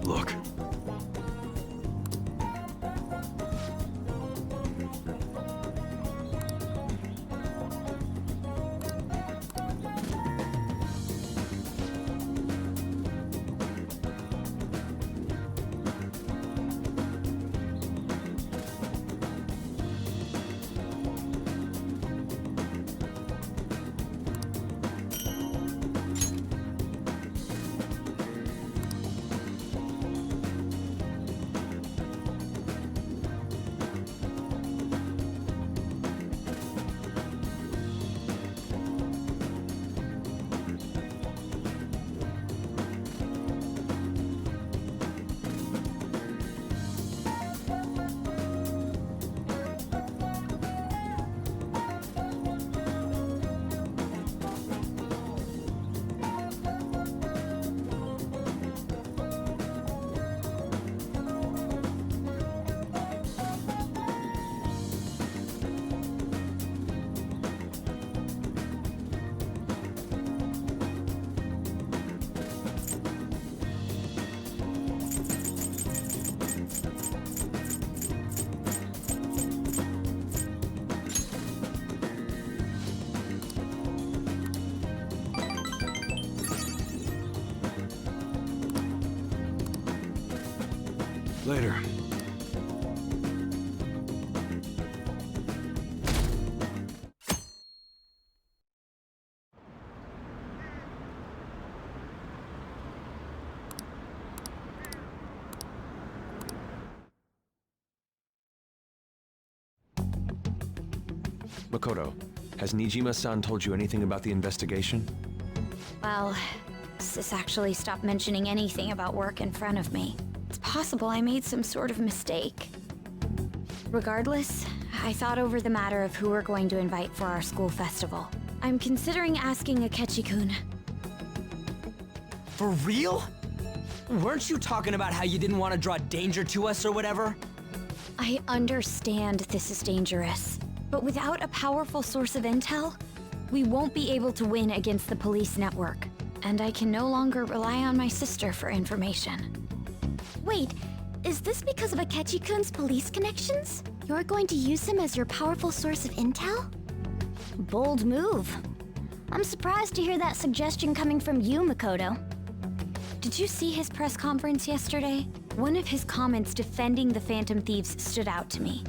Look. Later. Makoto, has Nijima-san told you anything about the investigation? Well, Sis actually stopped mentioning anything about work in front of me. It's possible I made some sort of mistake. Regardless, I thought over the matter of who we're going to invite for our school festival. I'm considering asking Akechi-kun. For real? Weren't you talking about how you didn't want to draw danger to us or whatever? I understand this is dangerous, but without a powerful source of intel, we won't be able to win against the police network, and I can no longer rely on my sister for information. Wait, is this because of Akechi-kun's police connections? You're going to use him as your powerful source of intel? Bold move. I'm surprised to hear that suggestion coming from you, Makoto. Did you see his press conference yesterday? One of his comments defending the Phantom Thieves stood out to me.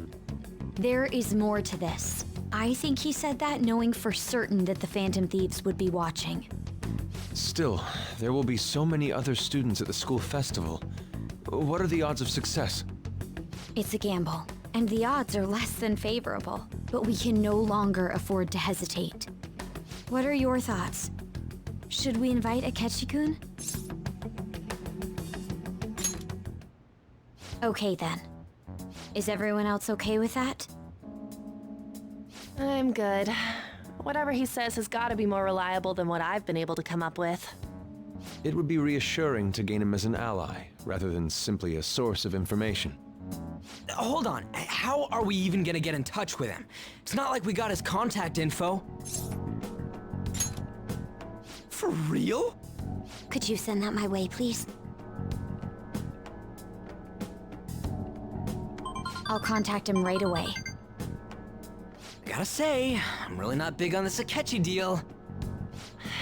There is more to this. I think he said that knowing for certain that the Phantom Thieves would be watching. Still, there will be so many other students at the school festival. What are the odds of success? It's a gamble, and the odds are less than favorable, but we can no longer afford to hesitate. What are your thoughts? Should we invite Akechi-kun? Okay then. Is everyone else okay with that? I'm good. Whatever he says has got to be more reliable than what I've been able to come up with. It would be reassuring to gain him as an ally, rather than simply a source of information. Hold on, how are we even gonna get in touch with him? It's not like we got his contact info. For real? Could you send that my way, please? I'll contact him right away. I gotta say, I'm really not big on this Akechi deal.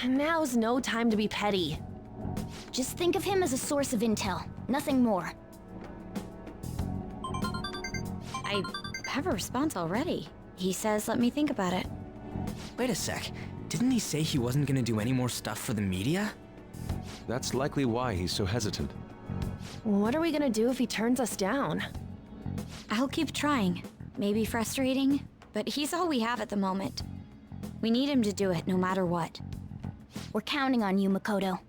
Now's no time to be petty. Just think of him as a source of intel, nothing more. I have a response already. He says let me think about it. Wait a sec, didn't he say he wasn't gonna do any more stuff for the media? That's likely why he's so hesitant. What are we gonna do if he turns us down? I'll keep trying. Maybe frustrating, but he's all we have at the moment. We need him to do it no matter what. We're counting on you, Makoto.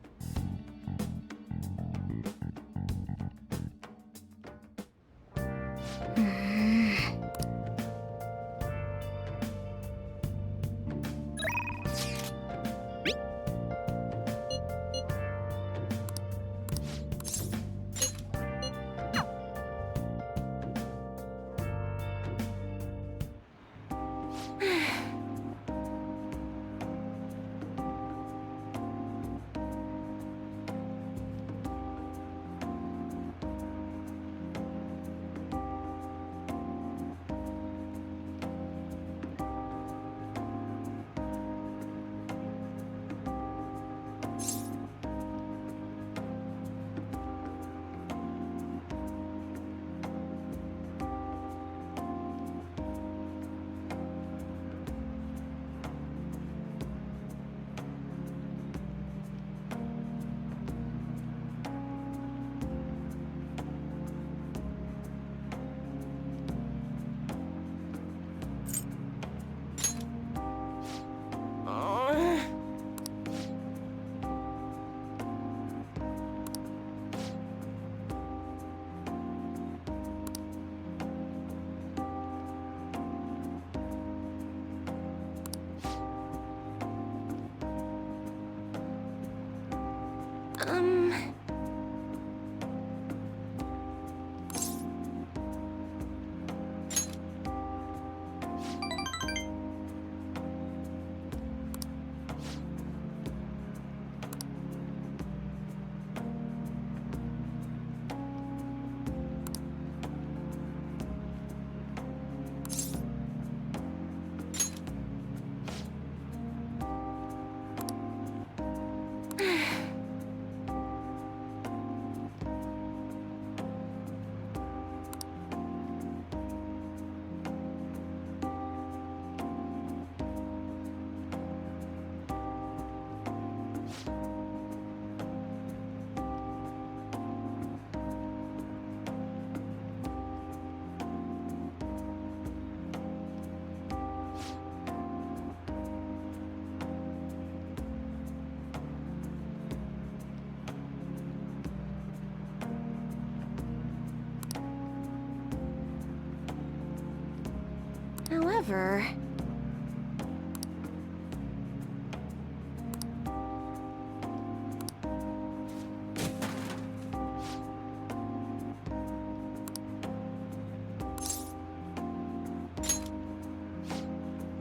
However...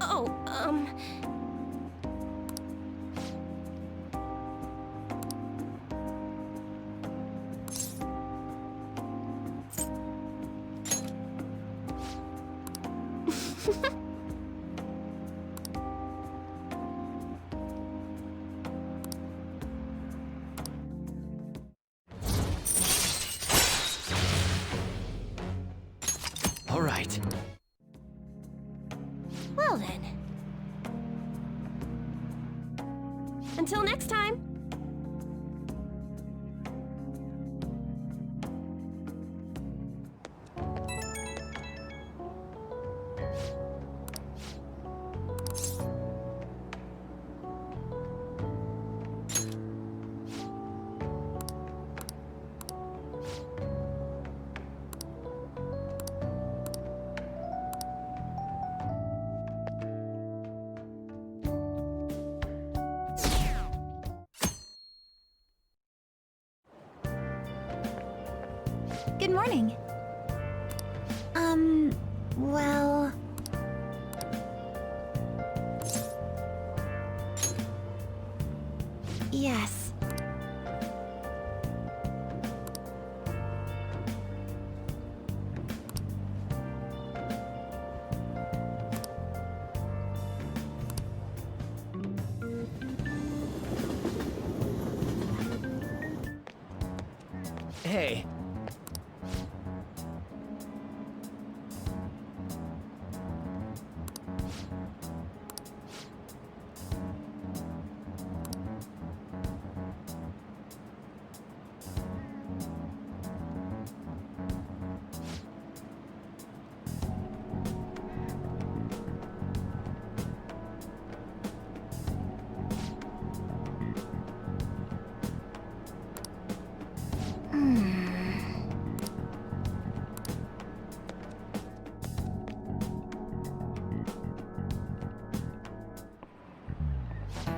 Oh, All right. well then. Until next time. Good morning. Well... Yes. Hey.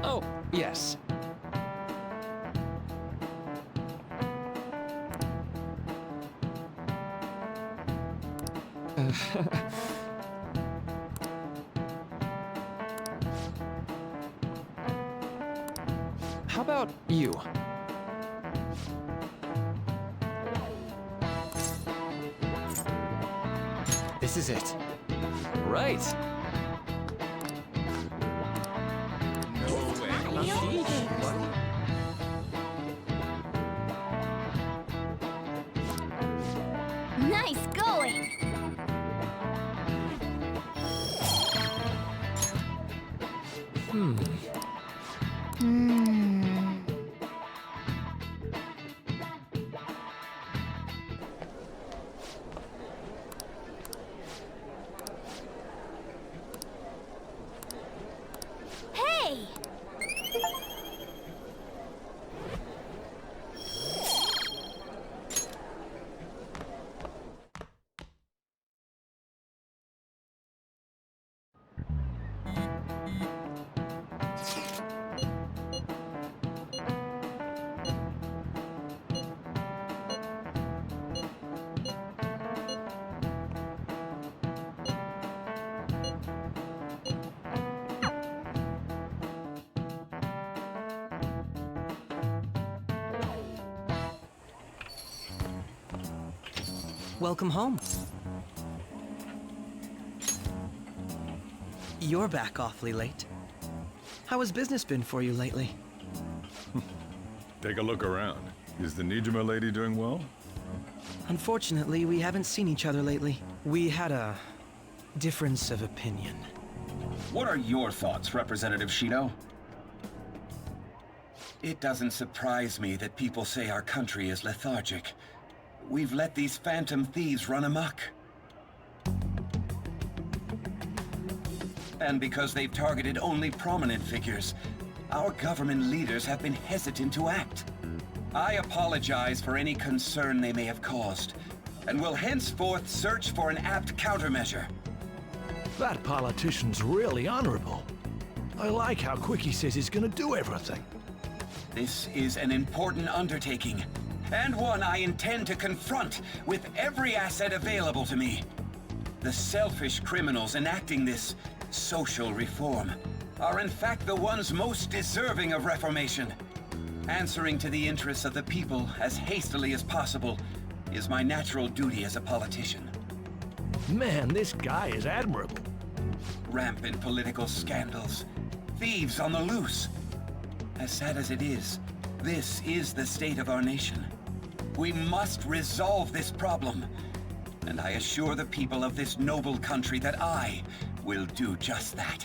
Oh, yes. How about you? This is it. Right. Nice going! Welcome home. You're back awfully late. How has business been for you lately? Take a look around. Is the Nijima lady doing well? Unfortunately, we haven't seen each other lately. We had a difference of opinion. What are your thoughts, Representative Shido? It doesn't surprise me that people say our country is lethargic. We've let these phantom thieves run amok. And because they've targeted only prominent figures, our government leaders have been hesitant to act. I apologize for any concern they may have caused, and will henceforth search for an apt countermeasure. That politician's really honorable. I like how quick he says he's gonna do everything. This is an important undertaking, and one I intend to confront with every asset available to me. The selfish criminals enacting this social reform are in fact the ones most deserving of reformation. Answering to the interests of the people as hastily as possible is my natural duty as a politician. Man, this guy is admirable. Rampant political scandals, thieves on the loose. As sad as it is, this is the state of our nation. We must resolve this problem, and I assure the people of this noble country that I will do just that.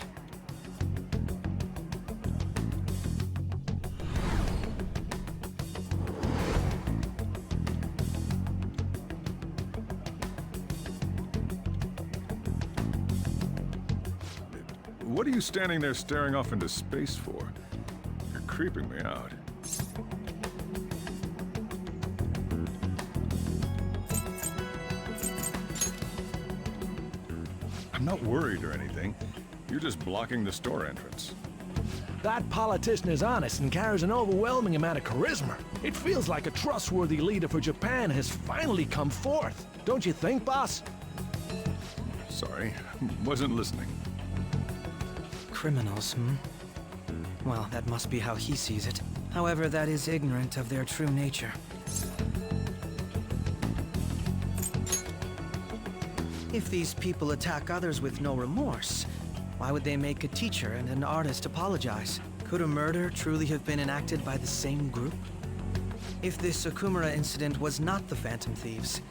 What are you standing there staring off into space for? You're creeping me out. I'm not worried or anything. You're just blocking the store entrance. That politician is honest and carries an overwhelming amount of charisma. It feels like a trustworthy leader for Japan has finally come forth. Don't you think, boss? Sorry, wasn't listening. Criminals, hmm? Well, that must be how he sees it. However, that is ignorant of their true nature. If these people attack others with no remorse, why would they make a teacher and an artist apologize? Could a murder truly have been enacted by the same group? If this Okumura incident was not the Phantom Thieves,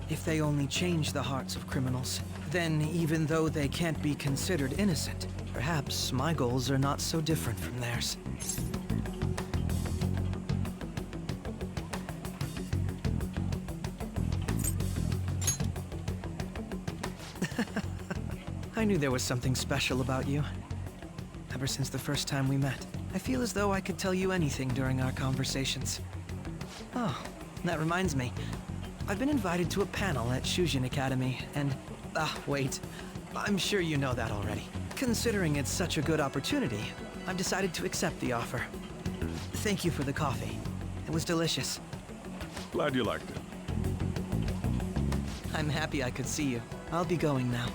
if they only change the hearts of criminals, then even though they can't be considered innocent, perhaps my goals are not so different from theirs. I knew there was something special about you. Ever since the first time we met, I feel as though I could tell you anything during our conversations. Oh, that reminds me. I've been invited to a panel at Shujin Academy, and... wait. I'm sure you know that already. Considering it's such a good opportunity, I've decided to accept the offer. Thank you for the coffee. It was delicious. Glad you liked it. I'm happy I could see you. I'll be going now.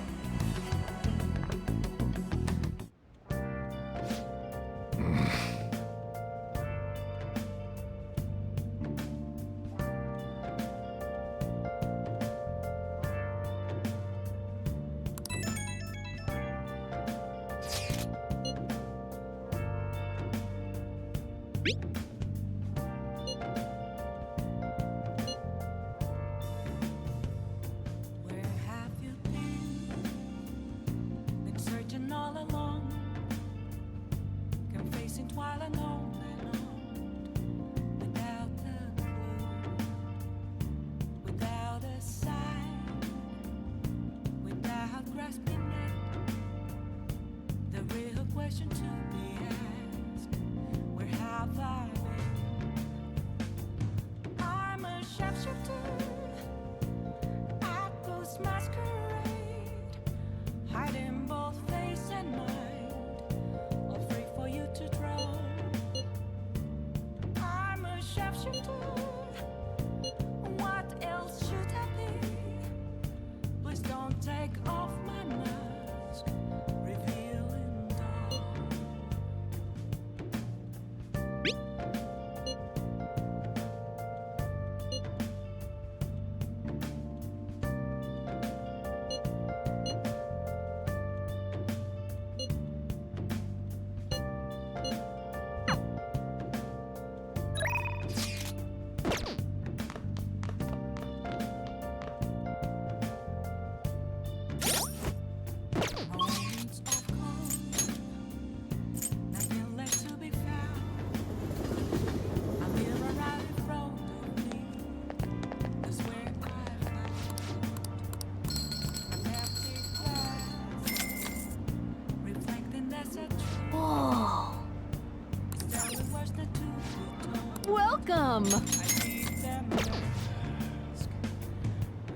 welcome.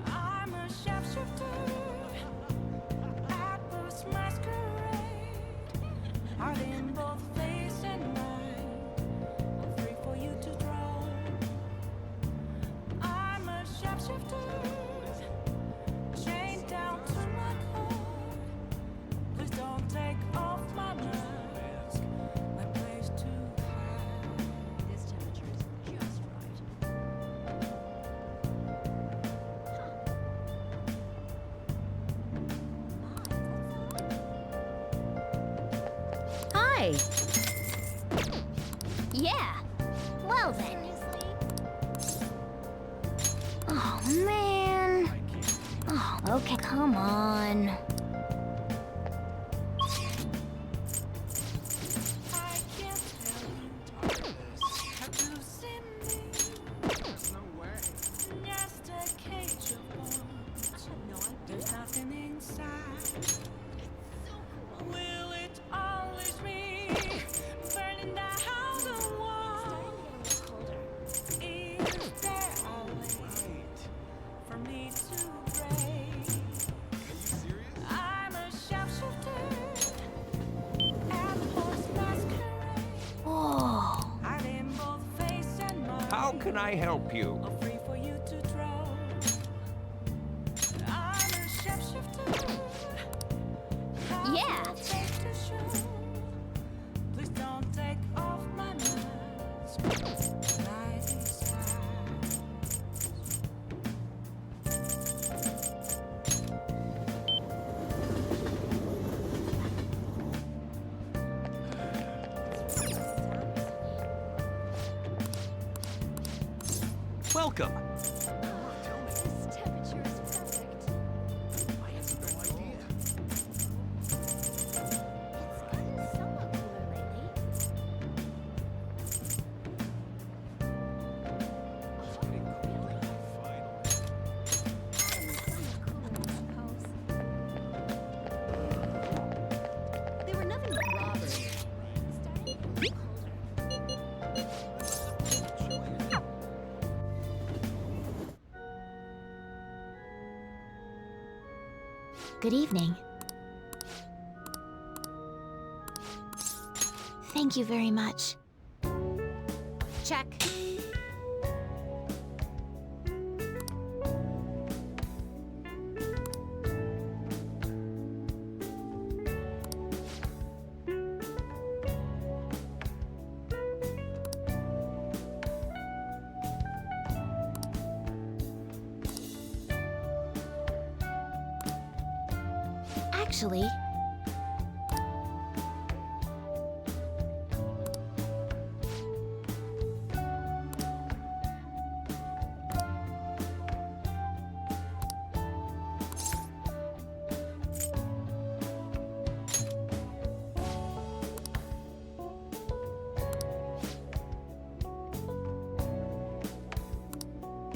I'm a sharpshooter at first masquerade. Are they in both face and mind? I'm free for you to draw. I'm a sharpshooter, chained down to my core. Please don't take off my mask. My place to hide. This temperature is just right. Hi. Yeah. Well then. Oh man. Oh, okay, come on. I can't tell you. Have you seen me? There's no way. Just a cage of bones. There's nothing inside. Will it always be burning down the wall? Is there a way for me to break? I'm a sharpshooter at horse masquerade. Whoa. Hide in both face and mind. How can I help you? Or free for you to draw. I'm a sharpshooter. Yeah. Please don't take off my mask. Nice eyes. Welcome. This temperature is perfect. I have no idea. It's gotten somewhat cooler lately. They were nothing but robbers. Starting to get colder. Good evening. Thank you very much. Check. Actually,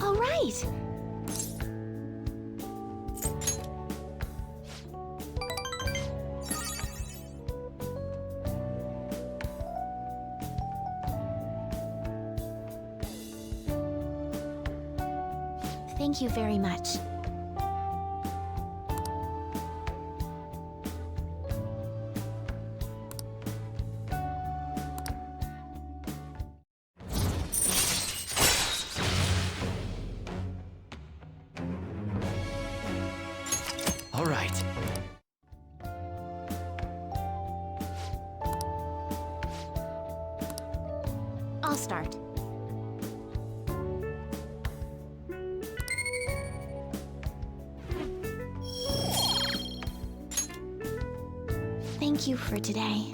all right. Thank you very much. All right. I'll start. Thank you for today.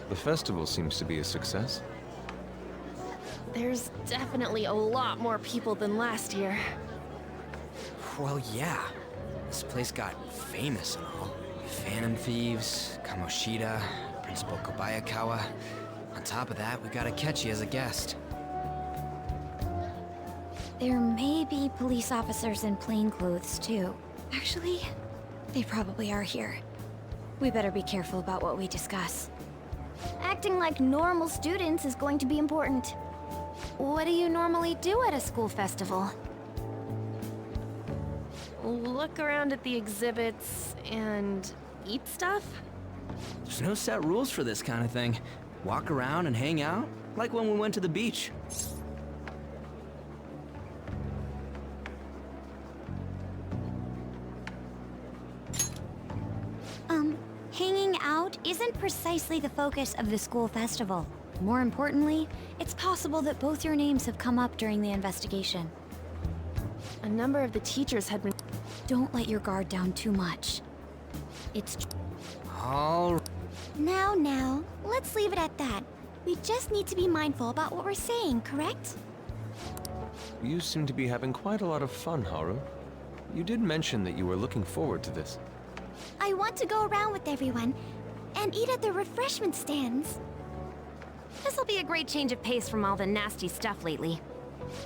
The festival seems to be a success. There's definitely a lot more people than last year. Well, yeah. This place got famous and all. Phantom Thieves, Kamoshida, Principal Kobayakawa. On top of that, we got Akechi as a guest. There may be police officers in plainclothes, too. Actually, they probably are here. We better be careful about what we discuss. Acting like normal students is going to be important. What do you normally do at a school festival? Look around at the exhibits and eat stuff? There's no set rules for this kind of thing. Walk around and hang out, like when we went to the beach. Hanging out isn't precisely the focus of the school festival. More importantly, it's possible that both your names have come up during the investigation. A number of the teachers had been... Don't let your guard down too much. It's... All Now, let's leave it at that. We just need to be mindful about what we're saying, correct? You seem to be having quite a lot of fun, Haru. You did mention that you were looking forward to this. I want to go around with everyone and eat at the refreshment stands. This'll be a great change of pace from all the nasty stuff lately.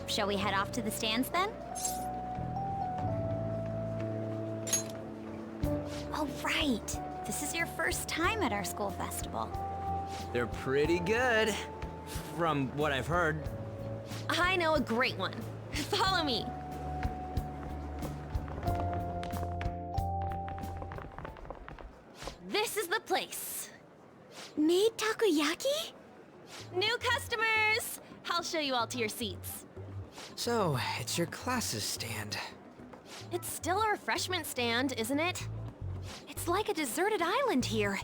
Shall we head off to the stands then? Oh, right. This is your first time at our school festival. They're pretty good, from what I've heard. I know a great one. Follow me. This is the place. Made takoyaki? New customers! I'll show you all to your seats. So, it's your class's stand. It's still a refreshment stand, isn't it? It's like a deserted island here.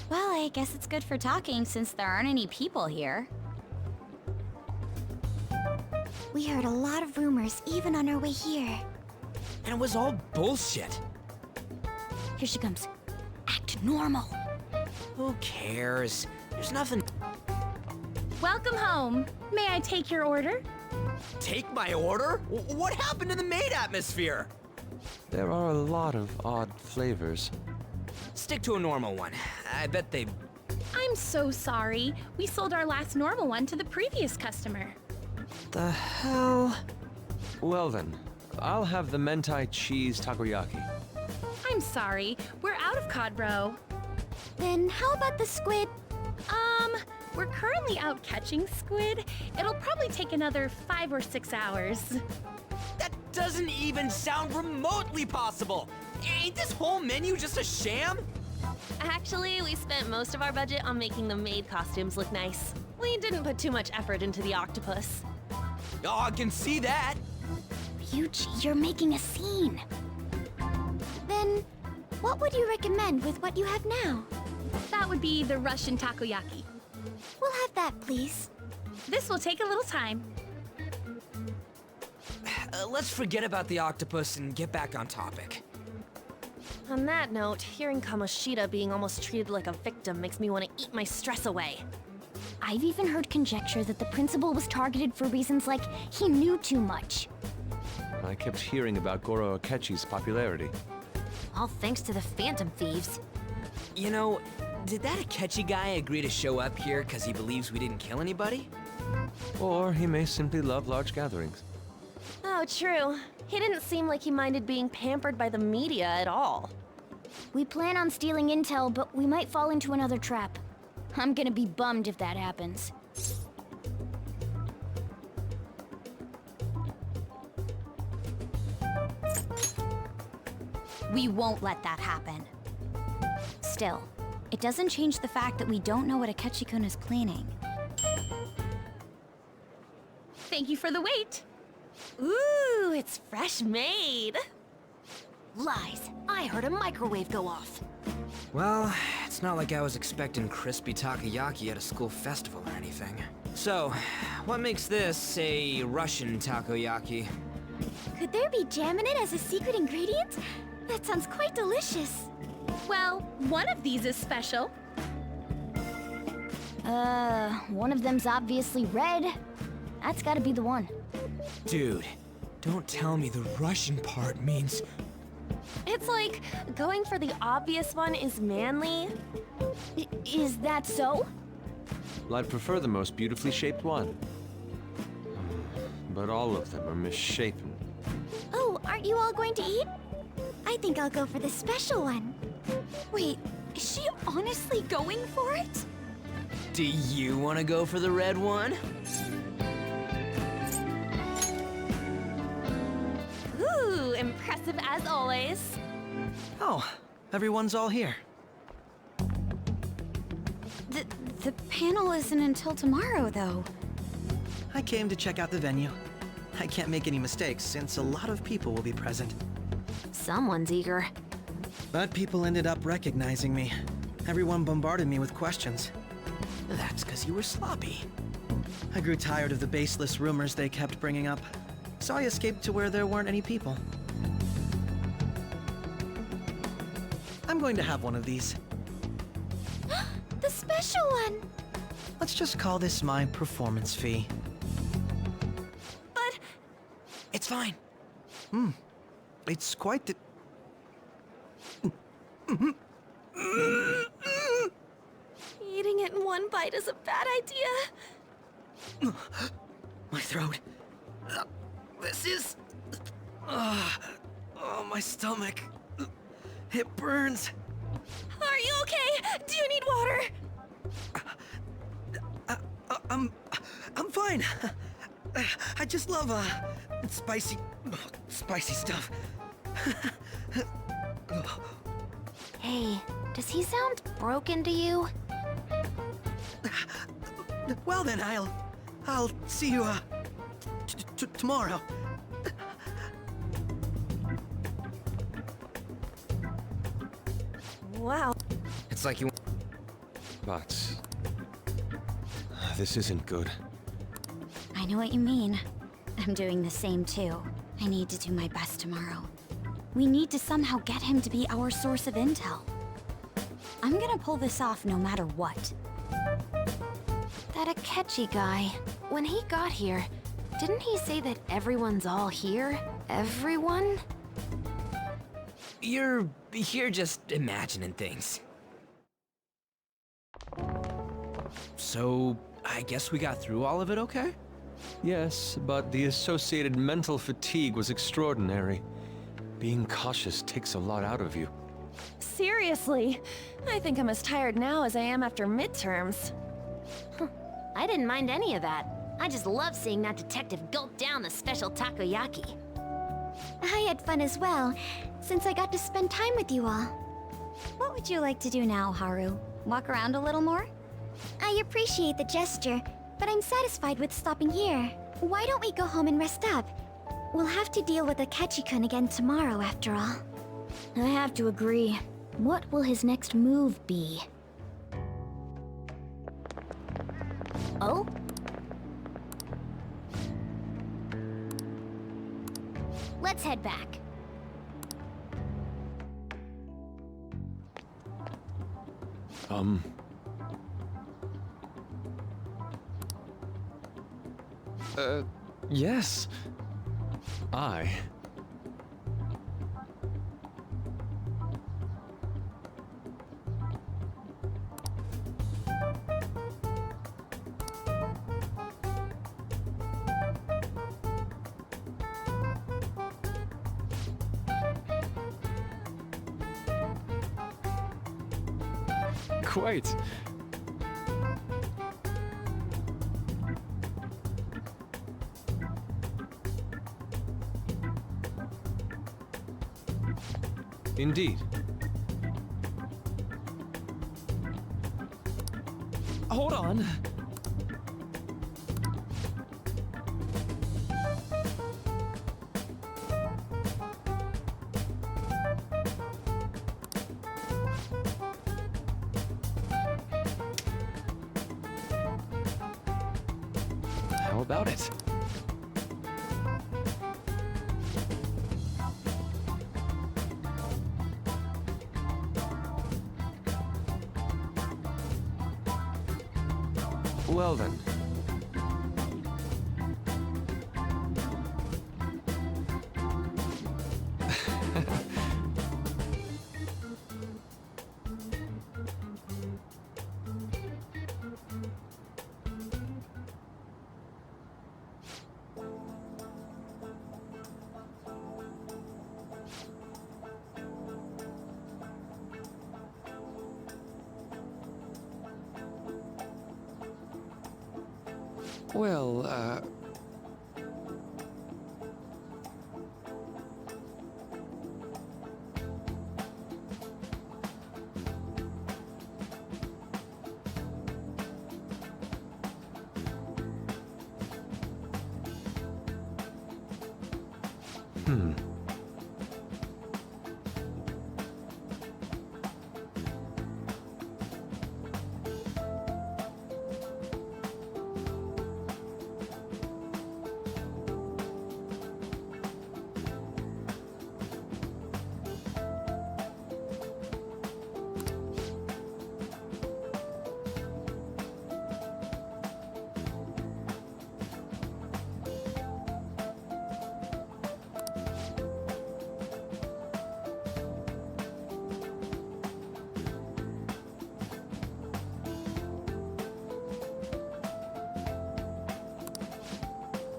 Well, I guess it's good for talking since there aren't any people here. We heard a lot of rumors even on our way here. And it was all bullshit. Here she comes. Act normal. Who cares? There's nothing. Welcome home. May I take your order? Take my order? What happened to the maid atmosphere? There are a lot of odd flavors. Stick to a normal one. I bet they... I'm so sorry. We sold our last normal one to the previous customer. The hell? Well then, I'll have the mentai cheese takoyaki. I'm sorry. We're out of cod roe. Then how about the squid? We're currently out catching squid. It'll probably take another 5 or 6 hours. That doesn't even sound remotely possible! Ain't this whole menu just a sham? Actually, we spent most of our budget on making the maid costumes look nice. We didn't put too much effort into the octopus. Oh, I can see that! Ryuji, you're making a scene. Then, what would you recommend with what you have now? That would be the Russian takoyaki. We'll have that, please. This will take a little time. Let's forget about the octopus and get back on topic. On that note, hearing Kamoshida being almost treated like a victim makes me want to eat my stress away. I've even heard conjecture that the principal was targeted for reasons like he knew too much. I kept hearing about Goro Akechi's popularity. All thanks to the Phantom Thieves. You know, did that Akechi guy agree to show up here because he believes we didn't kill anybody? Or he may simply love large gatherings. Oh, true. He didn't seem like he minded being pampered by the media at all. We plan on stealing intel, but we might fall into another trap. I'm gonna be bummed if that happens. We won't let that happen. Still, it doesn't change the fact that we don't know what Akechi-kun is planning. Thank you for the wait. Ooh, it's fresh made. Lies. I heard a microwave go off. Well, it's not like I was expecting crispy takoyaki at a school festival or anything. So, what makes this a Russian takoyaki? Could there be jam in it as a secret ingredient? That sounds quite delicious. Well, one of these is special. One of them's obviously red. That's gotta be the one. Dude, don't tell me the Russian part means... It's like going for the obvious one is manly. Is that so? Well, I'd prefer the most beautifully shaped one. But all of them are misshapen. Oh, aren't you all going to eat? I I think I'll go for the special one. Wait, is she honestly going for it? Do you want to go for the red one? Ooh, impressive as always. Oh, everyone's all here. The panel isn't until tomorrow, though. I came to check out the venue. I can't make any mistakes since a lot of people will be present. Someone's eager. But people ended up recognizing me. Everyone bombarded me with questions. That's because you were sloppy. I grew tired of the baseless rumors they kept bringing up, so I escaped to where there weren't any people. I'm going to have one of these. The special one! Let's just call this my performance fee. But It's fine. It's quite the... eating it in one bite is a bad idea. My throat. This is... oh, my stomach. It burns. Are you okay? Do you need water? I'm fine. I just love, spicy stuff. Hey, does he sound broken to you? Well then, I'll see you, tomorrow. Wow. It's like you... But... this isn't good. I know what you mean. I'm doing the same too. I need to do my best tomorrow. We need to somehow get him to be our source of intel. I'm gonna pull this off no matter what. That Akechi guy, when he got here, didn't he say that everyone's all here? Everyone? You're just imagining things. So, I guess we got through all of it okay? Yes, but the associated mental fatigue was extraordinary. Being cautious takes a lot out of you. Seriously, I think I'm as tired now as I am after midterms. I didn't mind any of that. I just love seeing that detective gulp down the special takoyaki. I had fun as well, since I got to spend time with you all. What would you like to do now, Haru? Walk around a little more? I appreciate the gesture, but I'm satisfied with stopping here. Why don't we go home and rest up? We'll have to deal with Akechi-kun again tomorrow, after all. I have to agree. What will his next move be? Oh? Let's head back. Yes. Quite. Indeed. Hold on. How about it? Well then. Well,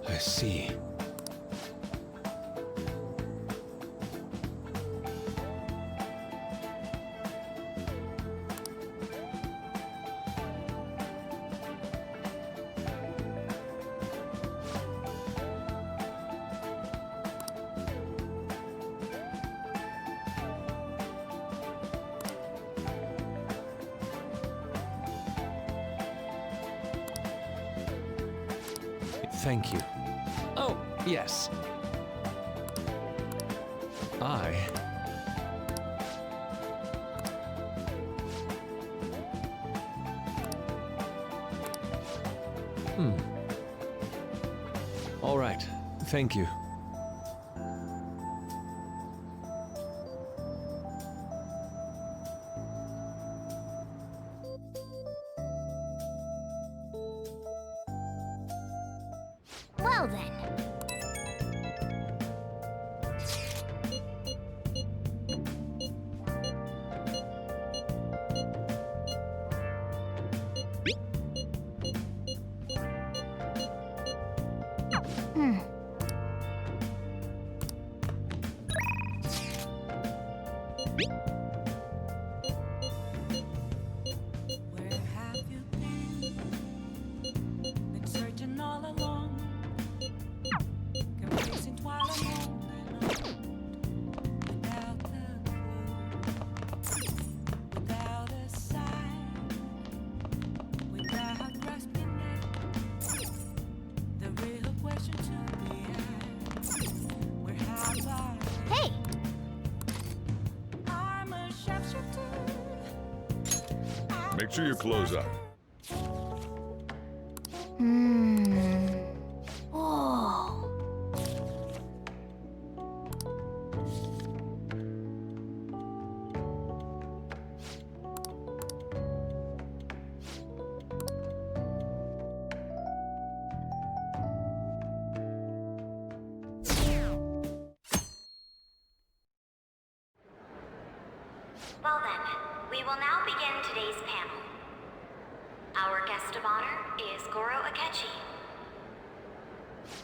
I see. Thank you. Oh, yes. All right. Thank you. Well then. Where have you been? Been searching all along, confusing while alone without the clue, without a sign, without grasping it. The real question to be asked: where have I? Hey! I'm a sharpshooter. Make sure you close up. Whoa. Well then, we will now begin today's panel. Our guest of honor is Goro Akechi.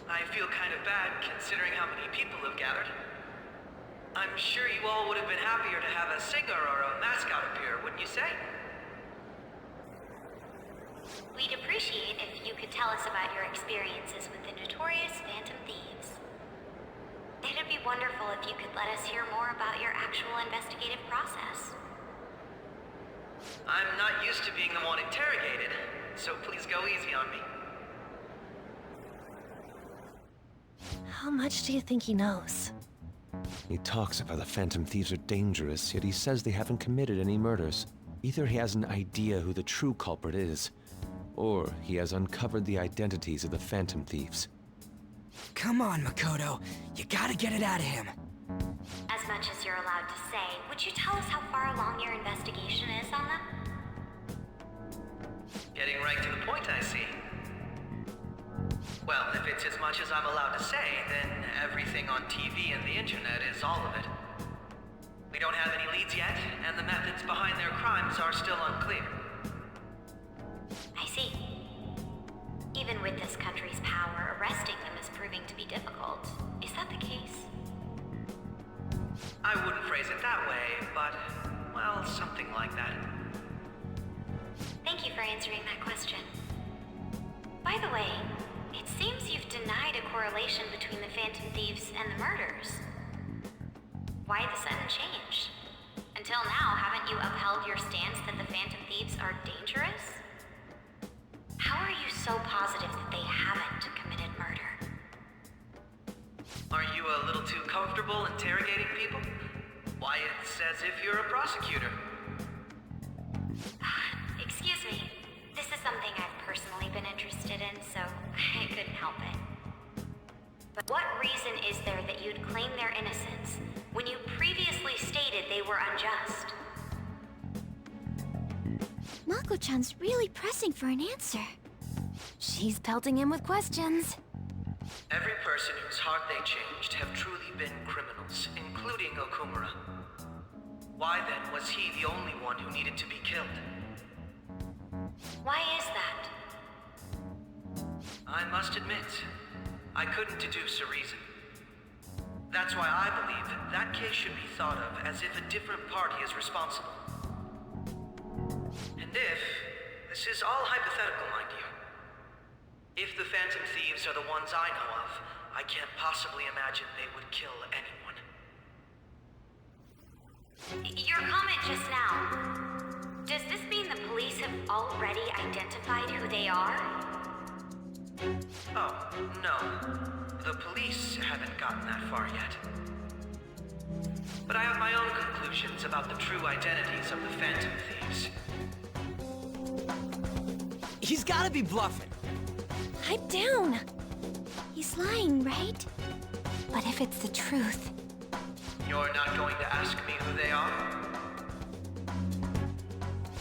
I feel kind of bad considering how many people have gathered. I'm sure you all would have been happier to have a singer or a mascot appear, wouldn't you say? We'd appreciate if you could tell us about your experiences with the notorious Phantom Thieves. It'd be wonderful if you could let us hear more about your actual investigative process. I'm not used to being the one interrogated, so please go easy on me. How much do you think he knows? He talks about the Phantom Thieves are dangerous, yet he says they haven't committed any murders. Either he has an idea who the true culprit is, or he has uncovered the identities of the Phantom Thieves. Come on, Makoto. You gotta get it out of him. As much as you're allowed to say, would you tell us how far along your investigation is on them? Getting right to the point, I see. Well, if it's as much as I'm allowed to say, then everything on TV and the internet is all of it. We don't have any leads yet, and the methods behind their crimes are still unclear. I see. Even with this country's power, arresting them is proving to be difficult. Is that the case? I wouldn't phrase it that way, but, well, something like that. Thank you for answering that question. By By the way, it seems you've denied a correlation between the Phantom Thieves and the murders. Why the sudden change? Until now, haven't you upheld your stance that the Phantom Thieves are dangerous? How are you so positive that they haven't committed murder? Aren't you a little too comfortable interrogating people? Why, it's as if you're a prosecutor. Excuse me. This is something I've personally been interested in, so I couldn't help it. But what reason is there that you'd claim their innocence when you previously stated they were unjust? Mako-chan's really pressing for an answer. She's pelting him with questions. Every person whose heart they changed have truly been criminals, including Okumura. Why then was he the only one who needed to be killed? Why is that? I must admit, I couldn't deduce a reason. That's why I believe that case should be thought of as if a different party is responsible. And this is all hypothetical, mind you. If the Phantom Thieves are the ones I know of, I can't possibly imagine they would kill anyone. Your comment just now, does this mean the police have already identified who they are? Oh, no. The police haven't gotten that far yet. But I have my own conclusions about the true identities of the Phantom Thieves. He's gotta be bluffing. Pipe down! He's lying, right? But if it's the truth, You're not going to ask me who they are?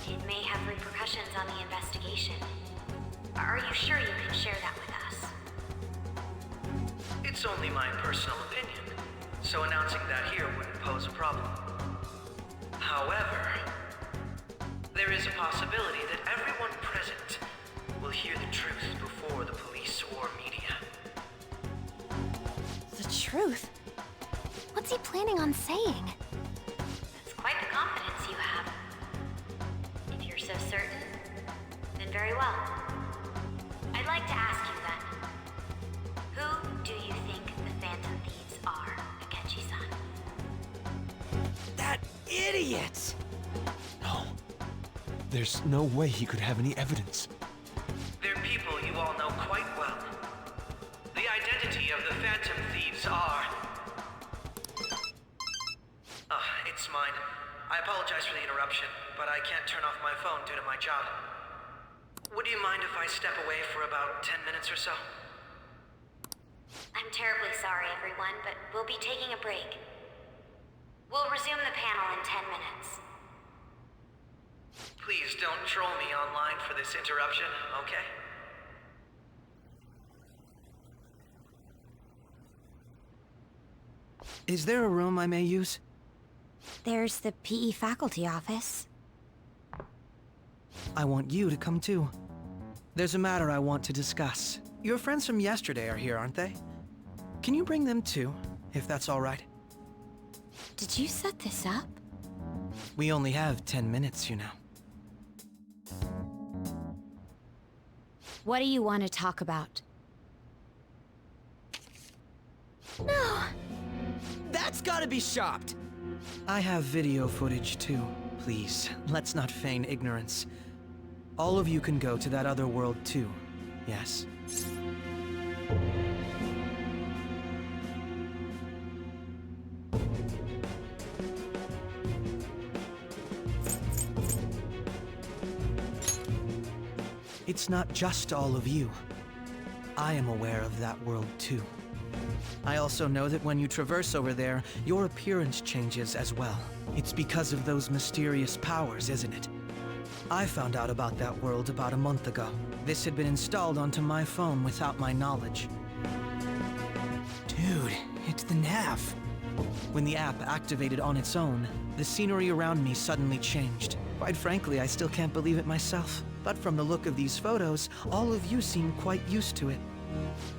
It may have repercussions on the investigation. Are you sure you can share that with us? It's only my personal opinion, so announcing that here wouldn't pose a problem. However, there is a possibility that everyone present will hear the truth before the police or media. The truth? what's he planning on saying? That's quite the confidence you have. If you're so certain, then very well. I'd like to ask you then, who do you think the Phantom Thieves are, Akechi-san? That idiot! No. There's no way he could have any evidence. They're people you all know quite well. The identity of the Phantom Thieves are... it's mine. I apologize for the interruption, but I can't turn off my phone due to my job. Would you mind if I step away for about 10 minutes or so? I'm terribly sorry, everyone, but we'll be taking a break. We'll resume the panel in 10 minutes. Please don't troll me online for this interruption, okay? Is there a room I may use? There's the PE faculty office. I want you to come too. There's a matter I want to discuss. Your friends from yesterday are here, aren't they? Can you bring them too, if that's all right? Did you set this up? We only have 10 minutes, you know. What do you want to talk about? No! That's gotta be shopped! I have video footage too. Please, let's not feign ignorance. All of you can go to that other world too, yes? It's not just all of you. I am aware of that world too. I also know that when you traverse over there, your appearance changes as well. It's because of those mysterious powers, isn't it? I found out about that world about a month ago. This had been installed onto my phone without my knowledge. Dude, it's the nav. When the app activated on its own, the scenery around me suddenly changed. Quite frankly, I still can't believe it myself. But from the look of these photos, all of you seem quite used to it.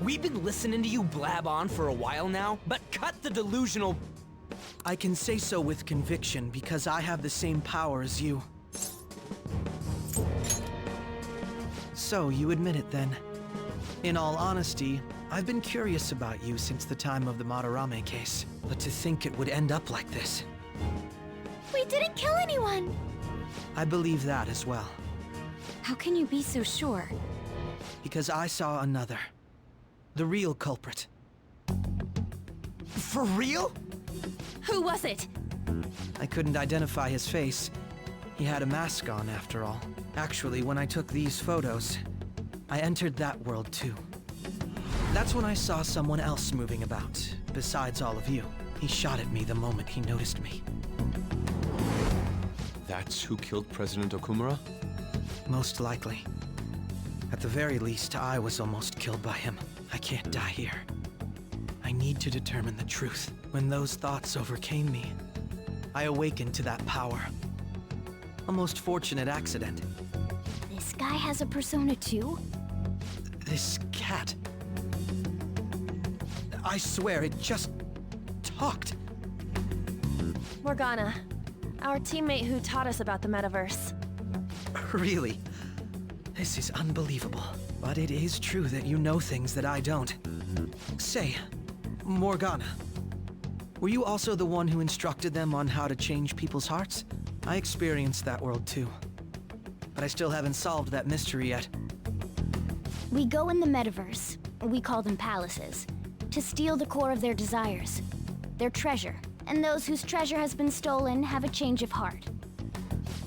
We've been listening to you blab on for a while now, but cut the delusional... I can say so with conviction because I have the same power as you. So, you admit it then. In all honesty, I've been curious about you since the time of the Madarame case. But to think it would end up like this. We didn't kill anyone! I believe that as well. How can you be so sure? Because I saw another. The real culprit. For real? Who was it? I couldn't identify his face. He had a mask on, after all. Actually, when I took these photos, I entered that world too. That's when I saw someone else moving about, besides all of you. He shot at me the moment he noticed me. That's who killed President Okumura? Most likely. At the very least, I was almost killed by him. I can't die here. I need to determine the truth. When those thoughts overcame me, I awakened to that power. A most fortunate accident. This guy has a persona too? This cat. I swear, it just talked. Morgana, our teammate who taught us about the metaverse. Really? This is unbelievable. But it is true that you know things that I don't. Say, Morgana, were you also the one who instructed them on how to change people's hearts? I experienced that world too. But I still haven't solved that mystery yet. We go in the metaverse, we call them palaces, to steal the core of their desires, their treasure. And those whose treasure has been stolen have a change of heart.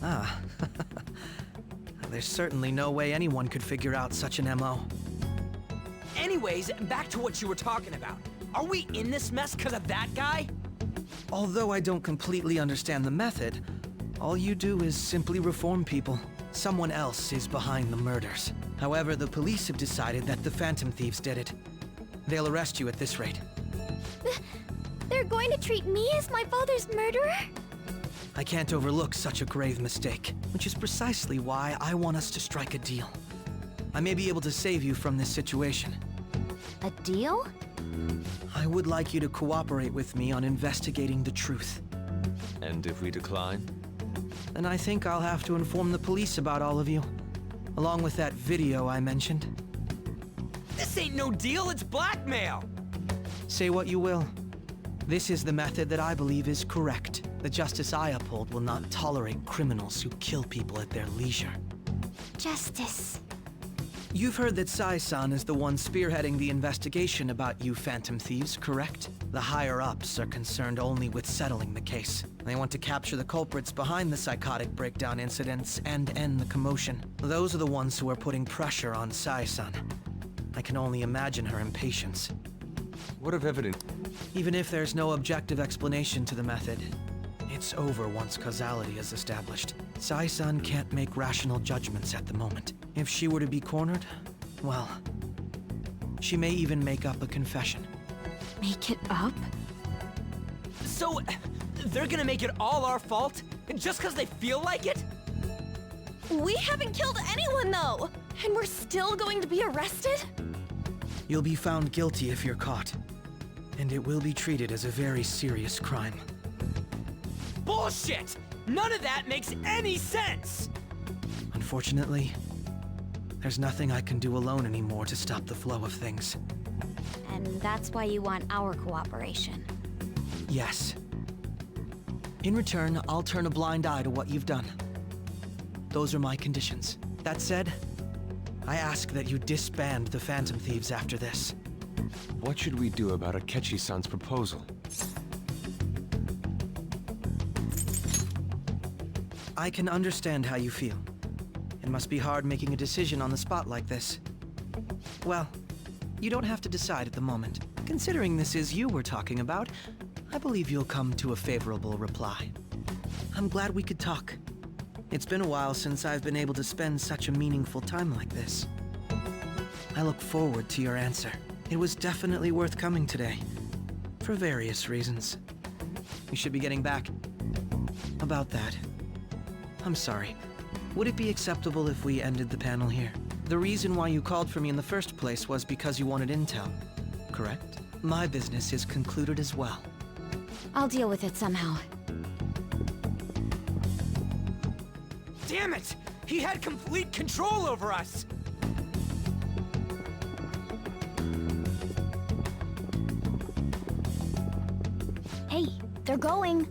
Ah. There's certainly no way anyone could figure out such an MO. Anyways, back to what you were talking about. Are we in this mess because of that guy? Although I don't completely understand the method, all you do is simply reform people. Someone else is behind the murders. However, the police have decided that the Phantom Thieves did it. They'll arrest you at this rate. They're going to treat me as my father's murderer? I can't overlook such a grave mistake, which is precisely why I want us to strike a deal. I may be able to save you from this situation. A deal? I would like you to cooperate with me on investigating the truth. And if we decline? Then I think I'll have to inform the police about all of you, along with that video I mentioned. This ain't no deal, it's blackmail! Say what you will. This is the method that I believe is correct. The justice I uphold will not tolerate criminals who kill people at their leisure. Justice. You've heard that Sai-san is the one spearheading the investigation about you Phantom Thieves, correct? The higher-ups are concerned only with settling the case. They want to capture the culprits behind the psychotic breakdown incidents and end the commotion. Those are the ones who are putting pressure on Sai-san. I can only imagine her impatience. What of evidence? Even if there's no objective explanation to the method, it's over once causality is established. Sai-san can't make rational judgments at the moment. If she were to be cornered, well, she may even make up a confession. Make it up? So, they're gonna make it all our fault? Just because they feel like it? We haven't killed anyone, though! And we're still going to be arrested? You'll be found guilty if you're caught. And it will be treated as a very serious crime. Bullshit! None of that makes any sense! Unfortunately, there's nothing I can do alone anymore to stop the flow of things. And that's why you want our cooperation. Yes. In return, I'll turn a blind eye to what you've done. Those are my conditions. That said, I ask that you disband the Phantom Thieves after this. What should we do about Akechi-san's proposal? I can understand how you feel. It must be hard making a decision on the spot like this. Well, you don't have to decide at the moment. Considering this is you we're talking about, I believe you'll come to a favorable reply. I'm glad we could talk. It's been a while since I've been able to spend such a meaningful time like this. I look forward to your answer. It was definitely worth coming today, for various reasons. We should be getting back. About that, I'm sorry. Would it be acceptable if we ended the panel here? The reason why you called for me in the first place was because you wanted intel, correct? My business is concluded as well. I'll deal with it somehow. Damn it! He had complete control over us! They're going.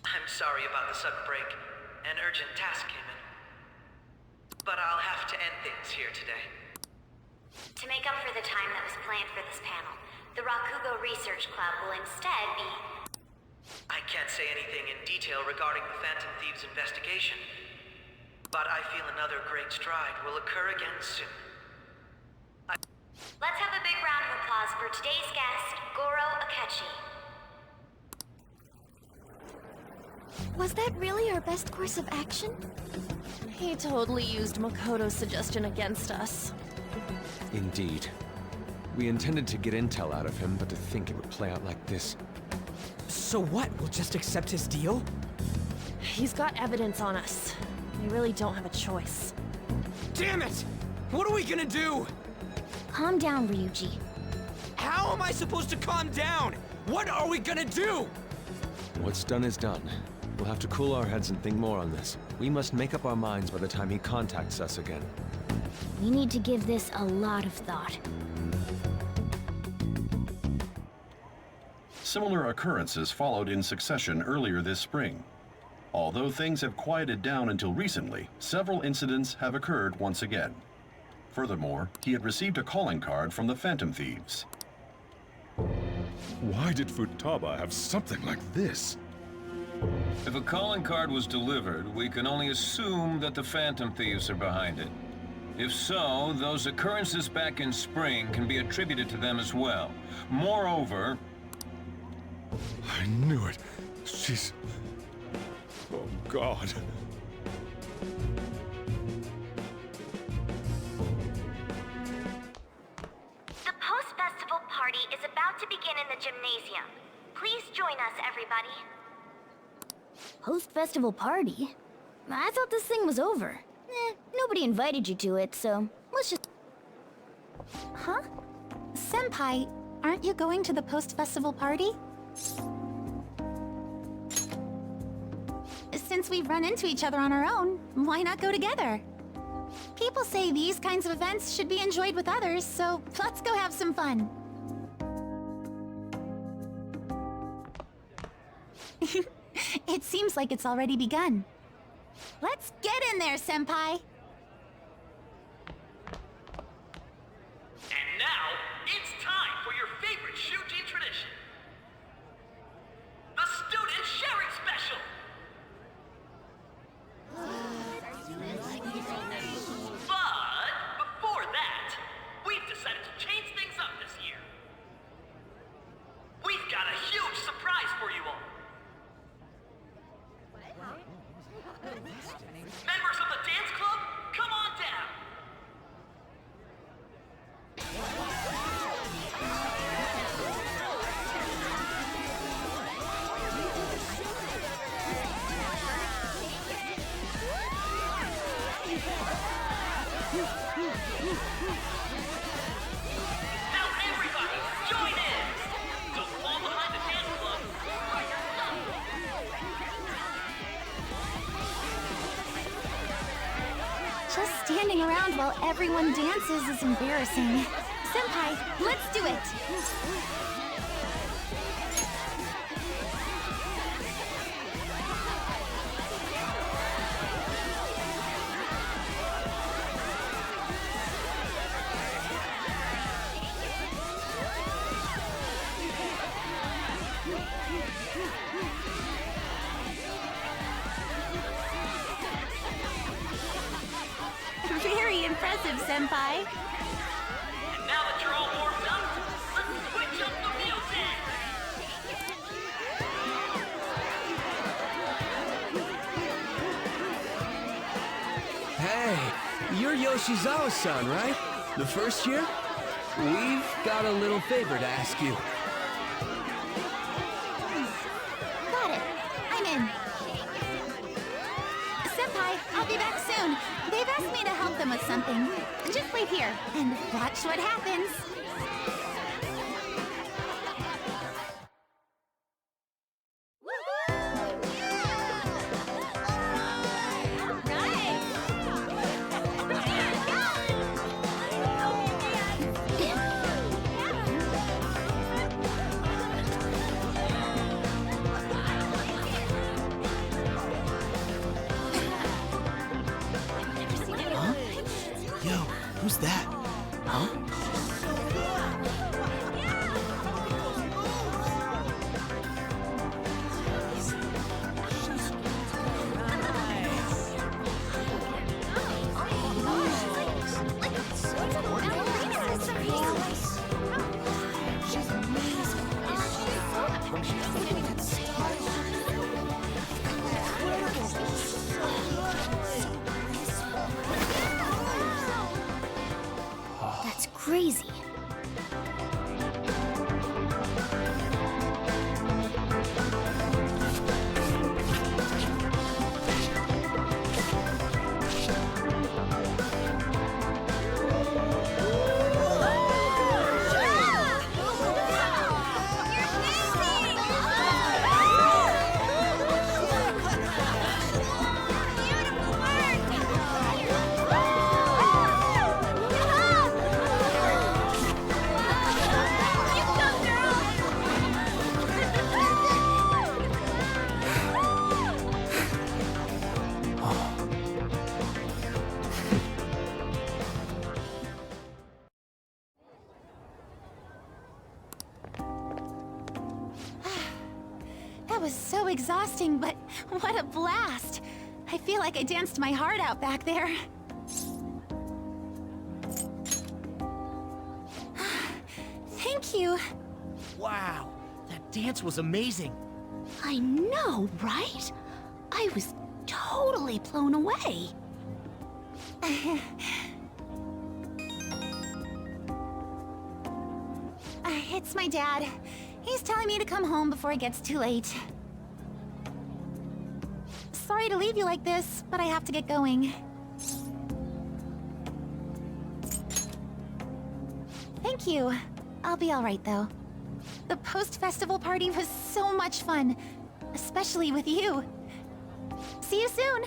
I'm sorry about the sudden break. An urgent task came in. But I'll have to end things here today. To make up for the time that was planned for this panel, the Rakugo Research Club will instead be... I can't say anything in detail regarding the Phantom Thieves investigation, but I feel another great stride will occur again soon. Let's have a big round of applause for today's guest, Goro Akechi. Was that really our best course of action? He totally used Makoto's suggestion against us. Indeed. We intended to get intel out of him, but to think it would play out like this. So what? We'll just accept his deal? He's got evidence on us. We really don't have a choice. Damn it! What are we gonna do? Calm down, Ryuji. How am I supposed to calm down? What are we gonna do? What's done is done. We'll have to cool our heads and think more on this. We must make up our minds by the time he contacts us again. We need to give this a lot of thought. Similar occurrences followed in succession earlier this spring. Although things have quieted down until recently, several incidents have occurred once again. Furthermore, he had received a calling card from the Phantom Thieves. Why did Futaba have something like this? If a calling card was delivered, we can only assume that the Phantom Thieves are behind it. If so, those occurrences back in spring can be attributed to them as well. Moreover... I knew it. She's... Oh, God. The post-festival party is about to begin in the gymnasium. Please join us, everybody. Post-festival party? I thought this thing was over. Nobody invited you to it, so let's just... Huh? Senpai, aren't you going to the post-festival party? Since we've run into each other on our own, why not go together? People say these kinds of events should be enjoyed with others, so let's go have some fun. It seems like it's already begun. Let's get in there, Senpai! And now, it's time for your favorite Shuji tradition. The Student Sharing Special! But, before that, we've decided to change things up this year. We've got a huge surprise for you all. Members of the dance club, come on down! Now everybody, join in! Don't fall behind the dance club! By yourself! Just standing around while everyone dances is embarrassing. Senpai, let's do it! Very impressive, Senpai. And now that you're all warmed up, let's switch up the music! Hey, you're Yoshizawa-san, right? The first year? We've got a little favor to ask you. Got it. I'm in. Senpai, I'll be back soon. They've asked me to help them with something. Just wait here and watch what happens. was that? Huh? That's crazy. That was so exhausting, but what a blast! I feel like I danced my heart out back there. Thank you. Wow, that dance was amazing. I know, right? I was totally blown away. It's my dad. He's telling me to come home before it gets too late. Sorry to leave you like this, but I have to get going. Thank you. I'll be all right, though. The post-festival party was so much fun, especially with you. See you soon!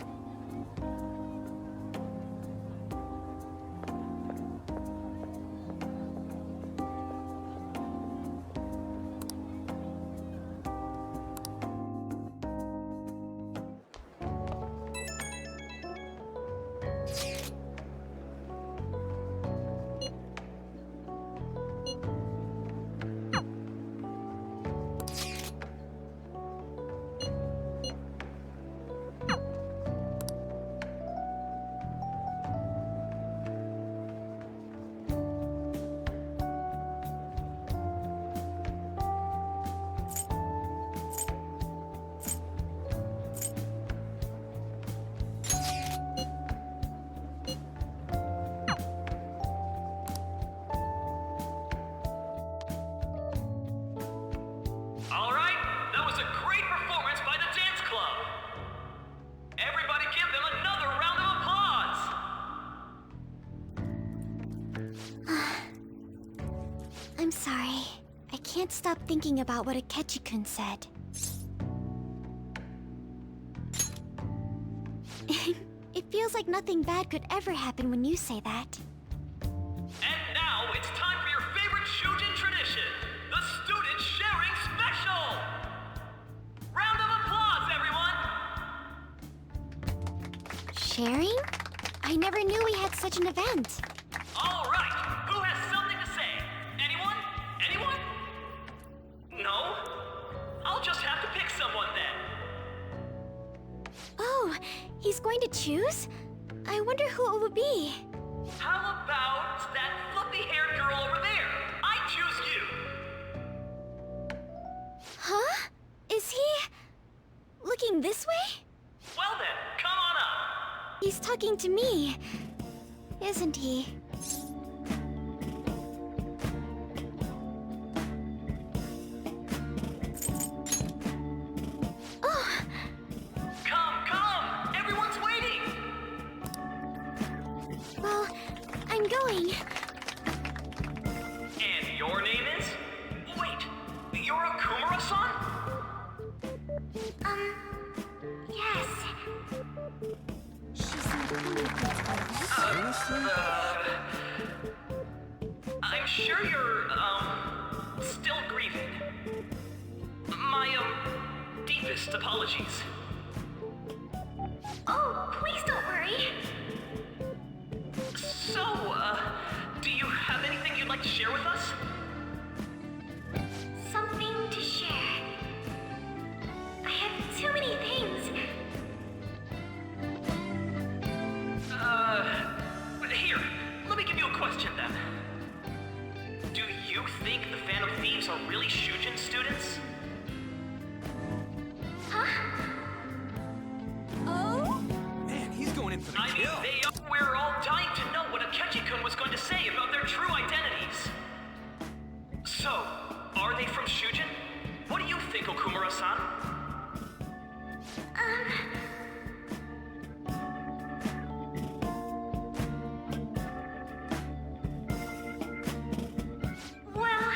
All right, that was a great performance by the dance club. Everybody give them another round of applause. I'm sorry. I can't stop thinking about what Akechi-kun said. It feels like nothing bad could ever happen when you say that. And now it's time for your favorite Shujin tradition, the Student Sharing Special! Round of applause, everyone! Sharing? I never knew we had such an event. All right, who has something to say? Anyone? Anyone? No? I'll just have to pick someone then. Oh, he's going to choose? I wonder who it would be. How about that fluffy-haired girl over there? I choose you! Huh? Is he... looking this way? Well then, come on up! He's talking to me, isn't he? Oh! Come! Everyone's waiting! Well, I'm going. And your name is? Wait, you're Akumura-san? Yes. She's I'm sure you're, still grieving. My, deepest apologies. Oh, please don't worry. So, Shujin? What do you think, Okumura-san? Well...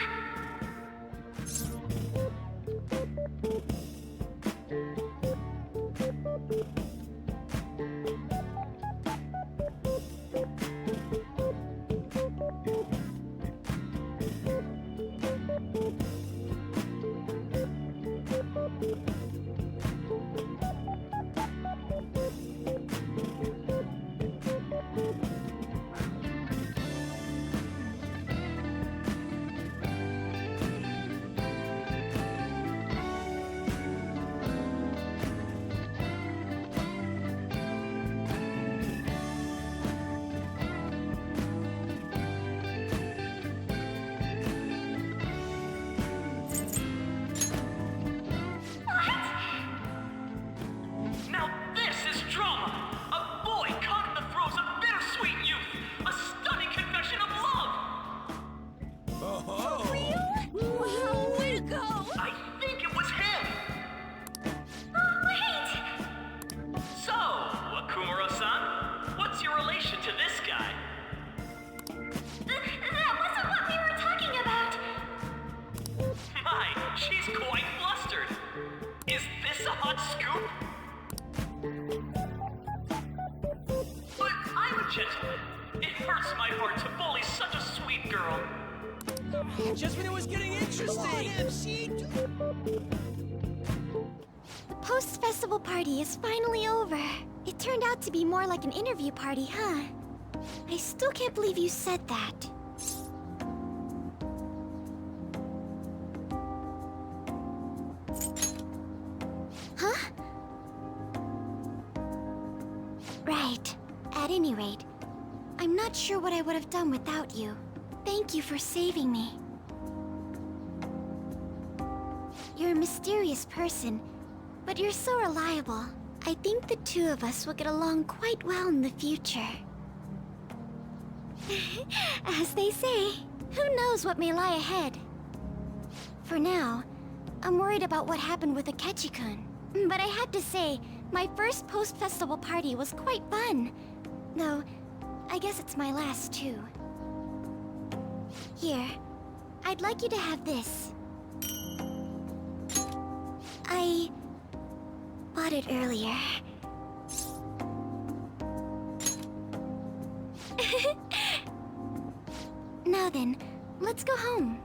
Now this is drama! A boy caught in the throes of bittersweet youth! A stunning confession of love! For real? Wow, way to go! I think it was him! Wait! So, Akumura-san, what's your relation to this guy? That wasn't what we were talking about! My, she's quite flustered! Is this a hot scoop? But I'm a gentleman. It hurts my heart to bully such a sweet girl. Just when it was getting interesting! The post-festival party is finally over. It turned out to be more like an interview party, huh? I still can't believe you said that. Huh? Right. At any rate, I'm not sure what I would have done without you. Thank you for saving me. You're a mysterious person, but you're so reliable. I think the two of us will get along quite well in the future. As they say, who knows what may lie ahead? For now, I'm worried about what happened with Akechi-kun. But I have to say, my first post-festival party was quite fun. Though, I guess it's my last too. Here, I'd like you to have this. I bought it earlier. Now then, let's go home.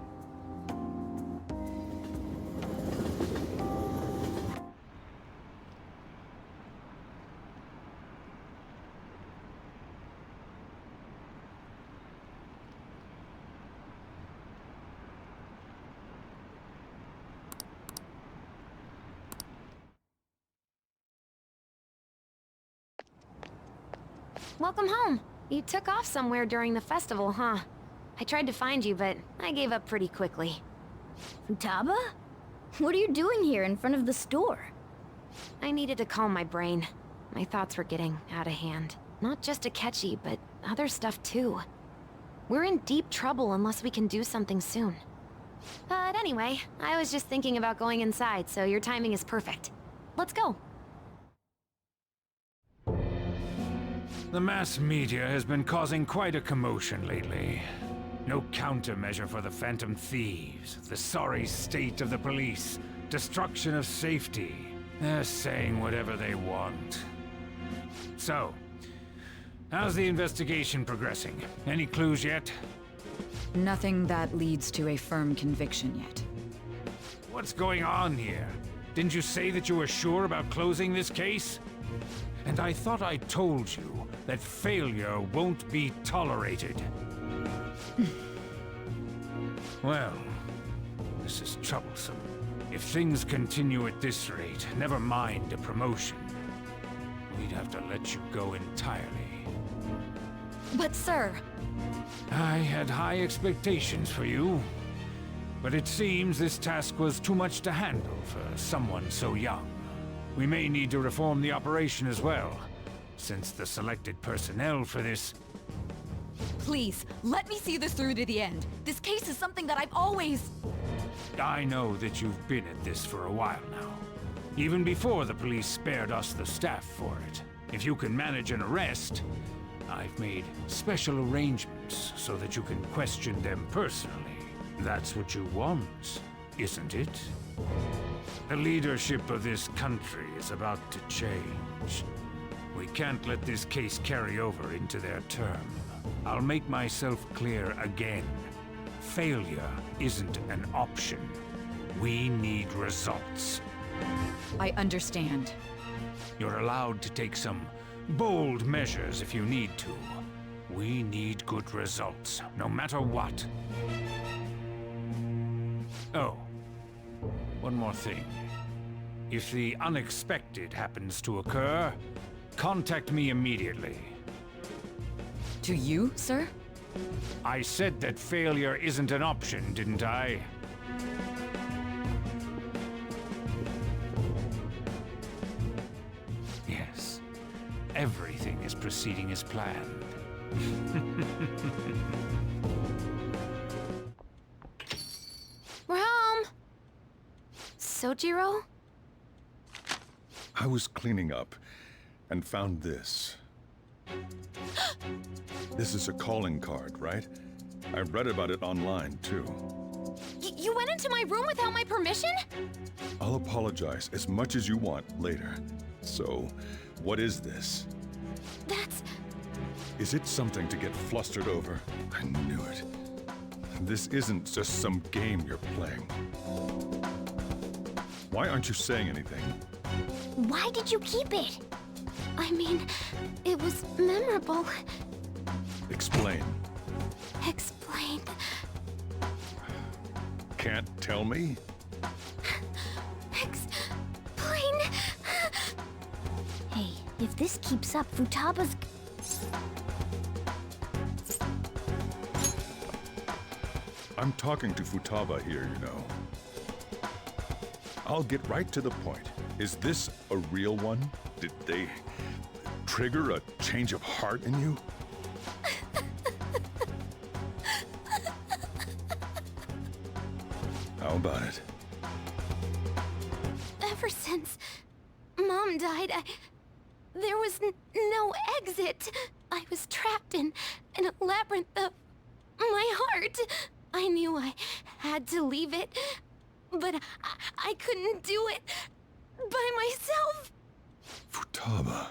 Welcome home. You took off somewhere during the festival, huh? I tried to find you, but I gave up pretty quickly. Futaba? What are you doing here in front of the store? I needed to calm my brain. My thoughts were getting out of hand. Not just Akechi, but other stuff too. We're in deep trouble unless we can do something soon. But anyway, I was just thinking about going inside, so your timing is perfect. Let's go. The mass media has been causing quite a commotion lately. No countermeasure for the Phantom Thieves, the sorry state of the police, destruction of safety. They're saying whatever they want. So, how's the investigation progressing? Any clues yet? Nothing that leads to a firm conviction yet. What's going on here? Didn't you say that you were sure about closing this case? And I thought I told you that failure won't be tolerated. Well, this is troublesome. If things continue at this rate, never mind a promotion. We'd have to let you go entirely. But sir... I had high expectations for you. But it seems this task was too much to handle for someone so young. We may need to reform the operation as well, since the selected personnel for this... Please, let me see this through to the end. This case is something that I've always... I know that you've been at this for a while now. Even before the police spared us the staff for it. If you can manage an arrest, I've made special arrangements so that you can question them personally. That's what you want, isn't it? The leadership of this country is about to change. We can't let this case carry over into their term. I'll make myself clear again. Failure isn't an option. We need results. I understand. You're allowed to take some bold measures if you need to. We need good results, no matter what. Oh, one more thing. If the unexpected happens to occur, contact me immediately. To you, sir? I said that failure isn't an option, didn't I? Yes. Everything is proceeding as planned. We're home! Sojiro? I was cleaning up and found this. This is a calling card, right? I read about it online, too. You went into my room without my permission? I'll apologize as much as you want later. So, what is this? That's... Is it something to get flustered over? I knew it. This isn't just some game you're playing. Why aren't you saying anything? Why did you keep it? I mean, it was memorable. Explain. Explain. Can't tell me? Explain. Hey, if this keeps up, Futaba's... I'm talking to Futaba here, you know. I'll get right to the point. Is this a real one? Did they trigger a change of heart in you? How about it? Ever since Mom died, there was no exit. I was trapped in a labyrinth of my heart. I knew I had to leave it, but I couldn't do it by myself. Futaba.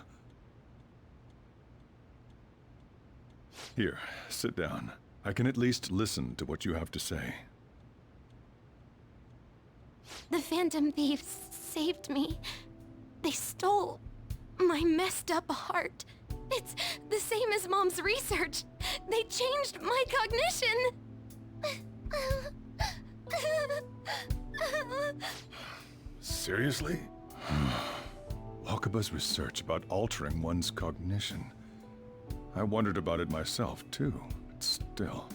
Here, sit down. I can at least listen to what you have to say. The Phantom Thieves saved me. They stole my messed up heart. It's the same as Mom's research. They changed my cognition. Seriously? Wakaba's research about altering one's cognition. I wondered about it myself, too, but still.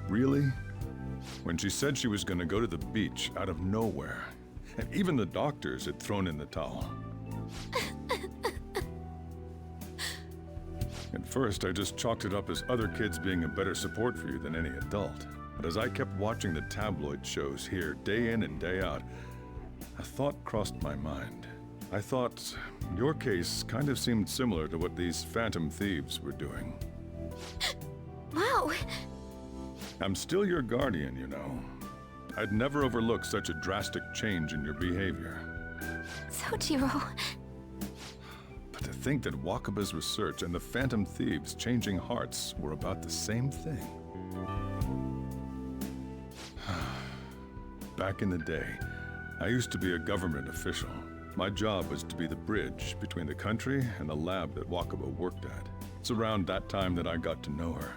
Really? When she said she was going to go to the beach out of nowhere, and even the doctors had thrown in the towel. At first, I just chalked it up as other kids being a better support for you than any adult. But as I kept watching the tabloid shows here, day in and day out, a thought crossed my mind. I thought your case kind of seemed similar to what these Phantom Thieves were doing. Wow. I'm still your guardian, you know. I'd never overlook such a drastic change in your behavior. Sojiro. But to think that Wakaba's research and the Phantom Thieves changing hearts were about the same thing. Back in the day, I used to be a government official. My job was to be the bridge between the country and the lab that Wakaba worked at. It's around that time that I got to know her.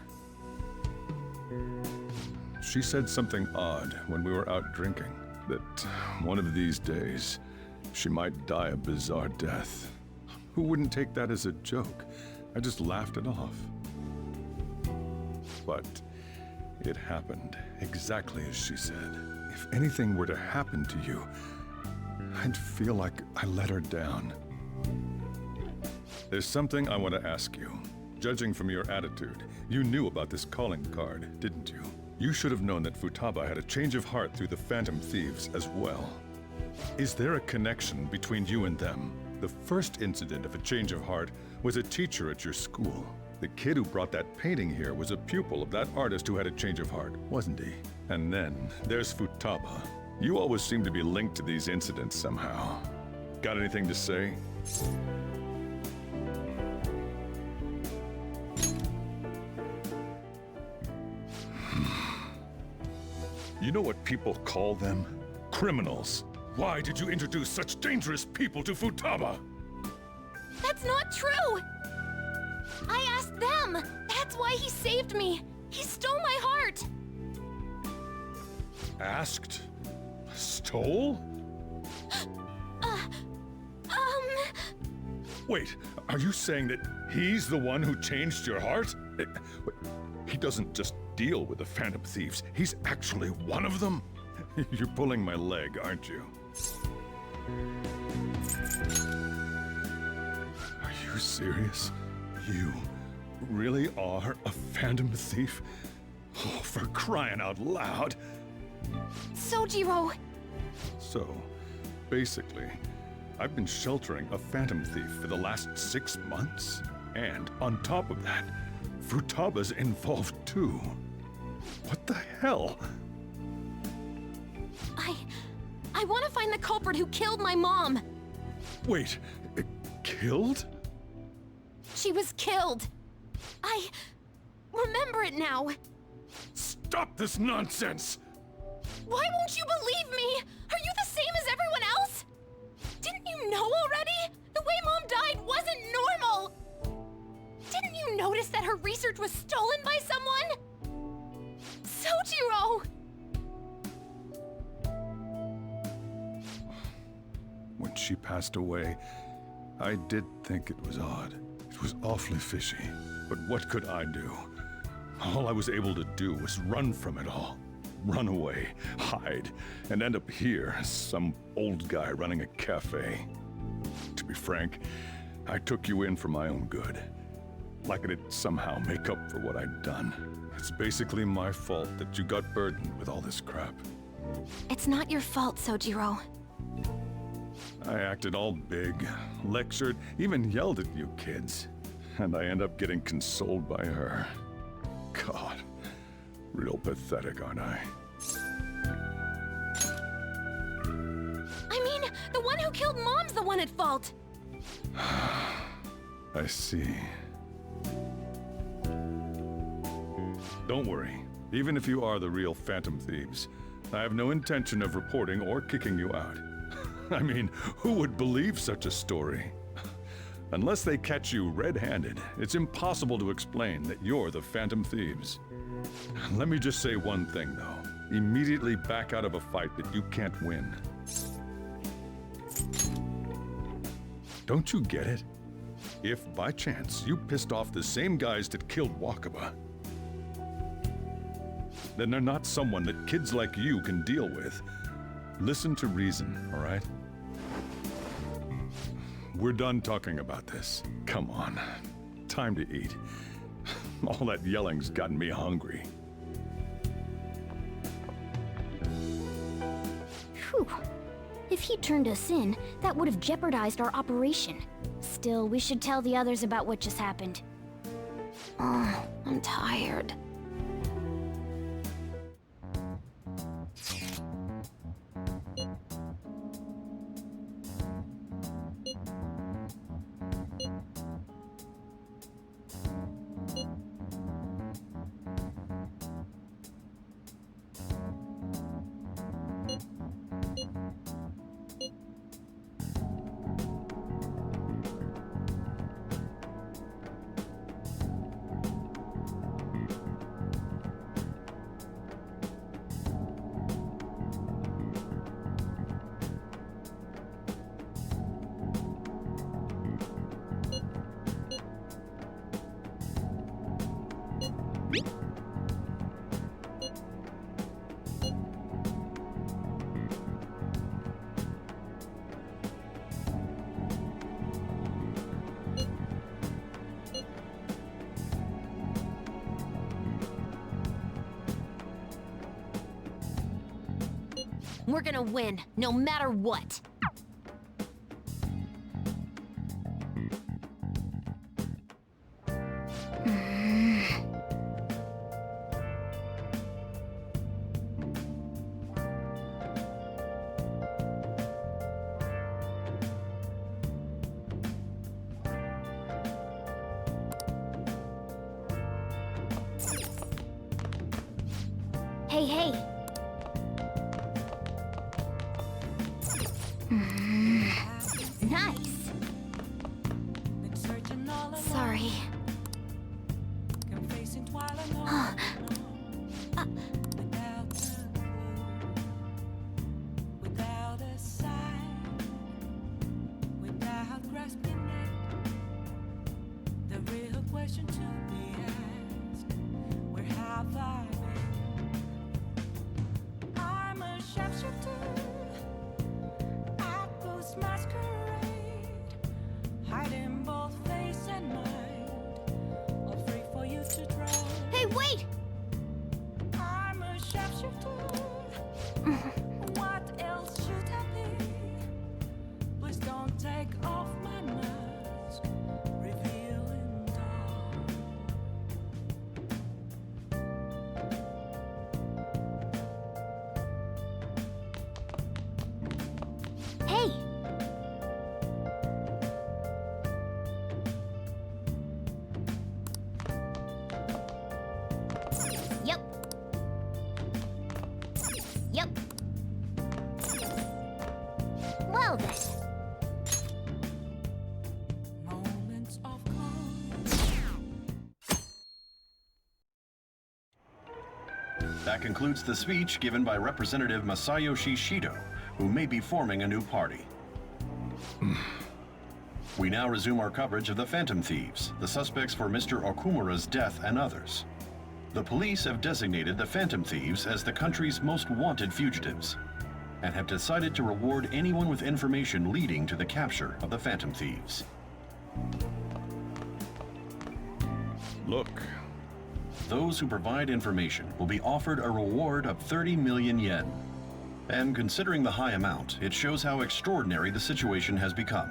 She said something odd when we were out drinking, that one of these days, she might die a bizarre death. Who wouldn't take that as a joke? I just laughed it off. But it happened exactly as she said. If anything were to happen to you, I'd feel like I let her down. There's something I want to ask you. Judging from your attitude, you knew about this calling card, didn't you? You should have known that Futaba had a change of heart through the Phantom Thieves as well. Is there a connection between you and them? The first incident of a change of heart was a teacher at your school. The kid who brought that painting here was a pupil of that artist who had a change of heart, wasn't he? And then there's Futaba. You always seem to be linked to these incidents somehow. Got anything to say? You know what people call them? Criminals. Why did you introduce such dangerous people to Futaba? That's not true! I asked them! That's why he saved me! He stole my heart! Asked? Stole? Wait, are you saying that he's the one who changed your heart? He doesn't just deal with the Phantom Thieves, he's actually one of them? You're pulling my leg, aren't you? Are you serious? You really are a Phantom Thief? Oh, for crying out loud! Sojiro! So, basically, I've been sheltering a Phantom Thief for the last 6 months. And on top of that, Futaba's involved too. What the hell? I want to find the culprit who killed my mom! Wait, killed? She was killed! I remember it now! Stop this nonsense! Why won't you believe me? Are you the same as everyone else? Didn't you know already? The way Mom died wasn't normal! Didn't you notice that her research was stolen by someone? Sojiro! When she passed away, I did think it was odd. It was awfully fishy. But what could I do? All I was able to do was run from it all. Run away, hide, and end up here as some old guy running a cafe. To be frank, I took you in for my own good. Like it'd somehow make up for what I'd done. It's basically my fault that you got burdened with all this crap. It's not your fault, Sojiro. I acted all big, lectured, even yelled at you kids. And I end up getting consoled by her. God, real pathetic, aren't I? I mean, the one who killed Mom's the one at fault! I see. Don't worry. Even if you are the real Phantom Thieves, I have no intention of reporting or kicking you out. I mean, who would believe such a story? Unless they catch you red-handed, it's impossible to explain that you're the Phantom Thieves. Let me just say one thing, though. Immediately back out of a fight that you can't win. Don't you get it? If, by chance, you pissed off the same guys that killed Wakaba, then they're not someone that kids like you can deal with. Listen to reason, all right? We're done talking about this. Come on. Time to eat. All that yelling's gotten me hungry. Whew. If he turned us in, that would have jeopardized our operation. Still, we should tell the others about what just happened. Oh, I'm tired. We're gonna win, no matter what. Hey, hey. Nice. Sorry. Without a sign, without grasping it, the real question to be asked: where have I been? I'm a sharpshooter at Post Masquerade, hiding both face and mind, all free for you to try. Hey, wait! I'm a sharpshooter. What else should I be? Please don't take off my mask, revealing dawn. Hey! Yep. Yep. Well then. Moments of calm. That concludes the speech given by Representative Masayoshi Shido, who may be forming a new party. We now resume our coverage of the Phantom Thieves, the suspects for Mr. Okumura's death and others. The police have designated the Phantom Thieves as the country's most wanted fugitives, and have decided to reward anyone with information leading to the capture of the Phantom Thieves. Look. Those who provide information will be offered a reward of 30 million yen. And considering the high amount, it shows how extraordinary the situation has become.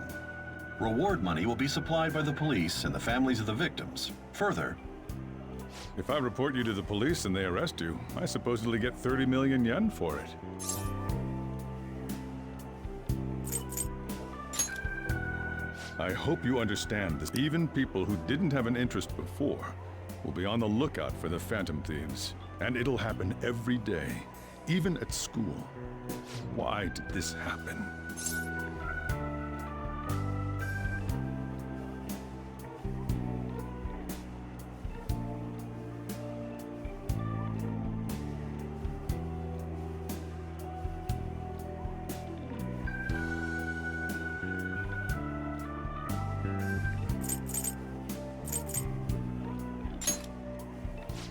Reward money will be supplied by the police and the families of the victims. Further, If I report you to the police and they arrest you, I supposedly get 30 million yen for it. I hope you understand this. Even people who didn't have an interest before will be on the lookout for the Phantom Thieves. And it'll happen every day, even at school. Why did this happen?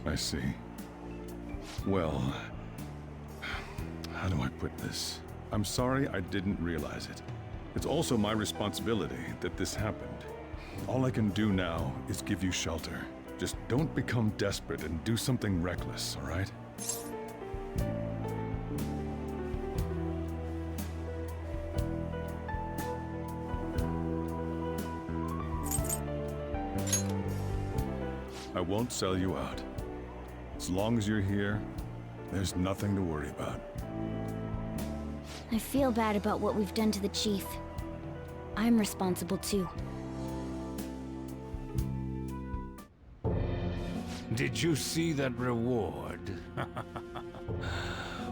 I see. Well, how do I put this? I'm sorry I didn't realize it. It's also my responsibility that this happened. All I can do now is give you shelter. Just don't become desperate and do something reckless, all right? I won't sell you out. As long as you're here, there's nothing to worry about. I feel bad about what we've done to the chief. I'm responsible too. Did you see that reward?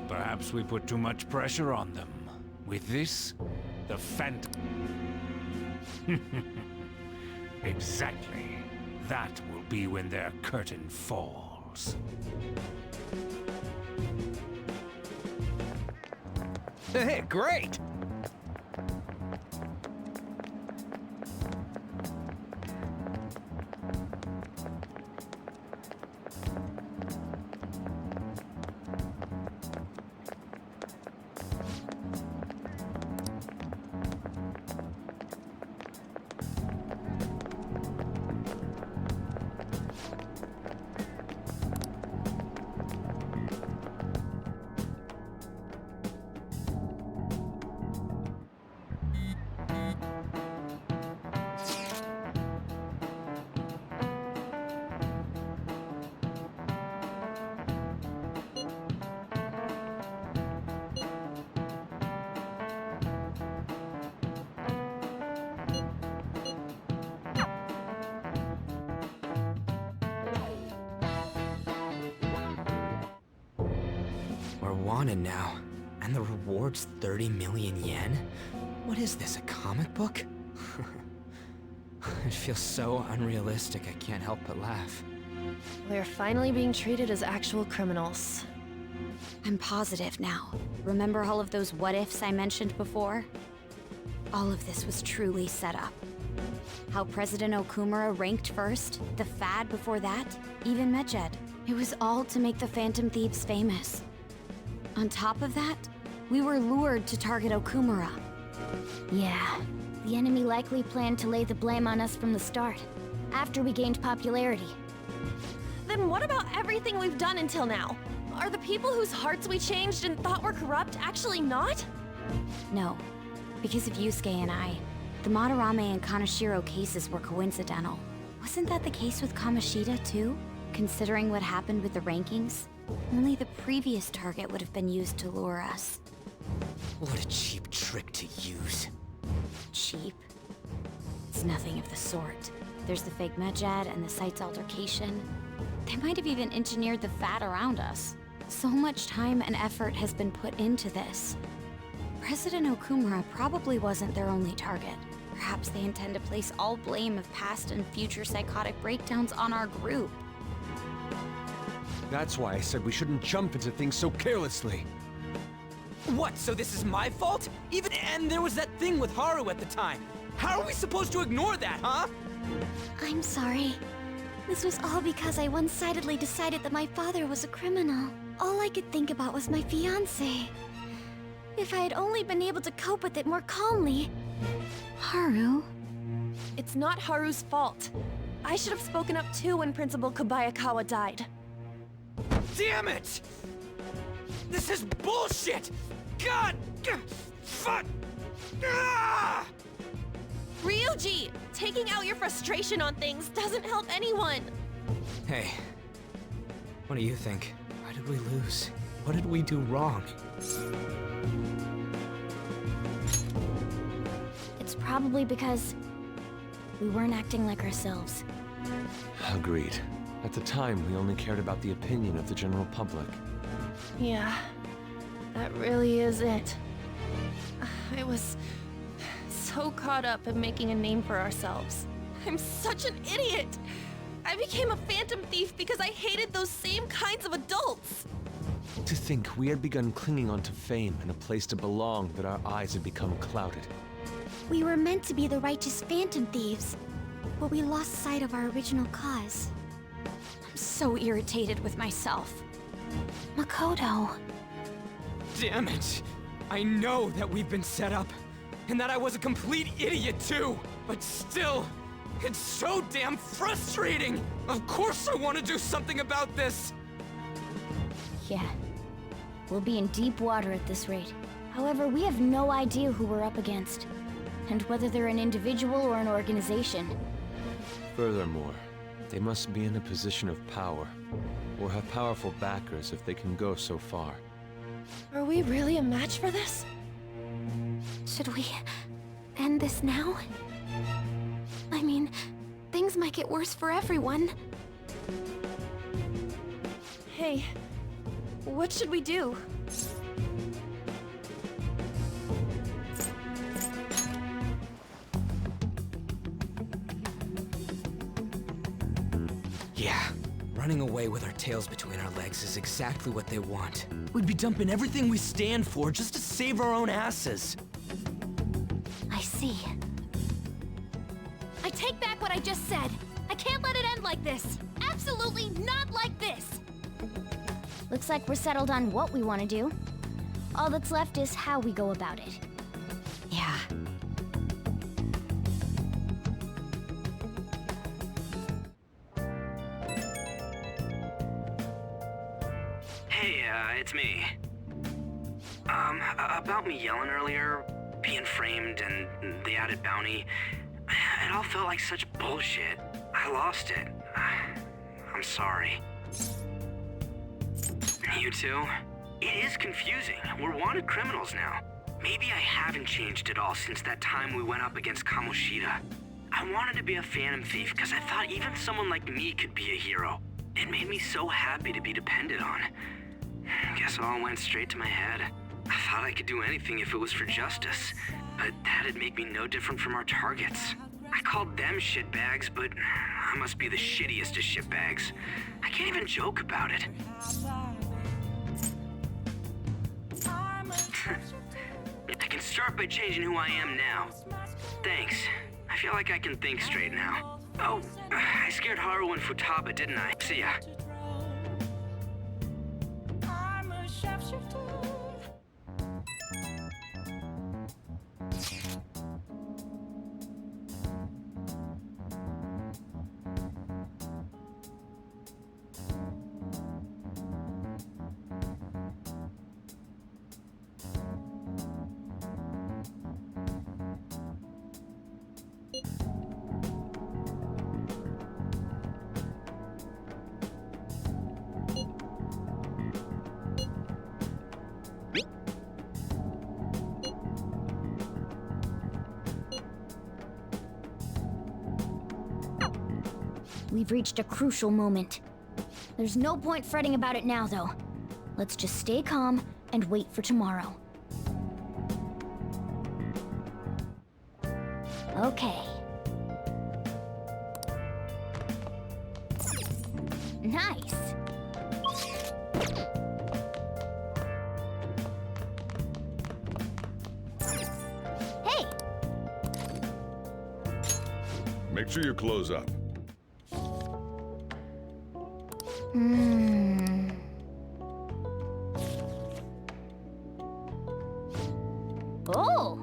Perhaps we put too much pressure on them. With this, the Phantom... Exactly. That will be when their curtain falls. Hey, great! wanted now. And the reward's 30 million yen? What is this, a comic book? It feels so unrealistic I can't help but laugh. We're finally being treated as actual criminals. I'm positive now. Remember all of those what-ifs I mentioned before? All of this was truly set up. How President Okumura ranked first, the Fad before that, even Medjed. It was all to make the Phantom Thieves famous. On top of that, we were lured to target Okumura. Yeah, the enemy likely planned to lay the blame on us from the start, after we gained popularity. Then what about everything we've done until now? Are the people whose hearts we changed and thought were corrupt actually not? No, because of Yusuke and I, the Madarame and Kaneshiro cases were coincidental. Wasn't that the case with Kamoshida too? Considering what happened with the rankings, only the previous target would have been used to lure us. What a cheap trick to use. Cheap? It's nothing of the sort. There's the fake Medjed and the site's altercation. They might have even engineered the Fat around us. So much time and effort has been put into this. President Okumura probably wasn't their only target. Perhaps they intend to place all blame of past and future psychotic breakdowns on our group. That's why I said we shouldn't jump into things so carelessly. What, so this is my fault? And there was that thing with Haru at the time. How are we supposed to ignore that, huh? I'm sorry. This was all because I one-sidedly decided that my father was a criminal. All I could think about was my fiancé. If I had only been able to cope with it more calmly. Haru? It's not Haru's fault. I should have spoken up too when Principal Kobayakawa died. Damn it! This is bullshit! God! Fuck! Ah! Ryuji! Taking out your frustration on things doesn't help anyone! Hey, what do you think? Why did we lose? What did we do wrong? It's probably because we weren't acting like ourselves. Agreed. At the time, we only cared about the opinion of the general public. Yeah, that really is it. I was so caught up in making a name for ourselves. I'm such an idiot! I became a phantom thief because I hated those same kinds of adults! To think we had begun clinging onto fame and a place to belong, that our eyes had become clouded. We were meant to be the righteous phantom thieves, but we lost sight of our original cause. I'm so irritated with myself. Makoto. Damn it! I know that we've been set up, and that I was a complete idiot too! But still, it's so damn frustrating! Of course I want to do something about this! Yeah. We'll be in deep water at this rate. However, we have no idea who we're up against, and whether they're an individual or an organization. Furthermore, they must be in a position of power, or have powerful backers if they can go so far. Are we really a match for this? Should we end this now? I mean, things might get worse for everyone. Hey, what should we do? Yeah, running away with our tails between our legs is exactly what they want. We'd be dumping everything we stand for just to save our own asses. I see. I take back what I just said. I can't let it end like this. Absolutely not like this. Looks like we're settled on what we want to do. All that's left is how we go about it. Yeah. Hey, it's me. About me yelling earlier, being framed, and the added bounty, it all felt like such bullshit. I lost it. I'm sorry. You too? It is confusing. We're wanted criminals now. Maybe I haven't changed at all since that time we went up against Kamoshida. I wanted to be a phantom thief because I thought even someone like me could be a hero. It made me so happy to be depended on. Guess it all went straight to my head. I thought I could do anything if it was for justice, but that'd make me no different from our targets. I called them shitbags, but I must be the shittiest of shitbags. I can't even joke about it. I can start by changing who I am now. Thanks. I feel like I can think straight now. Oh, I scared Haru and Futaba, didn't I? See ya. I'm a shapeshifter. We've reached a crucial moment. There's no point fretting about it now, though. Let's just stay calm and wait for tomorrow. Okay. Nice. Hey! Make sure you close up. Oh!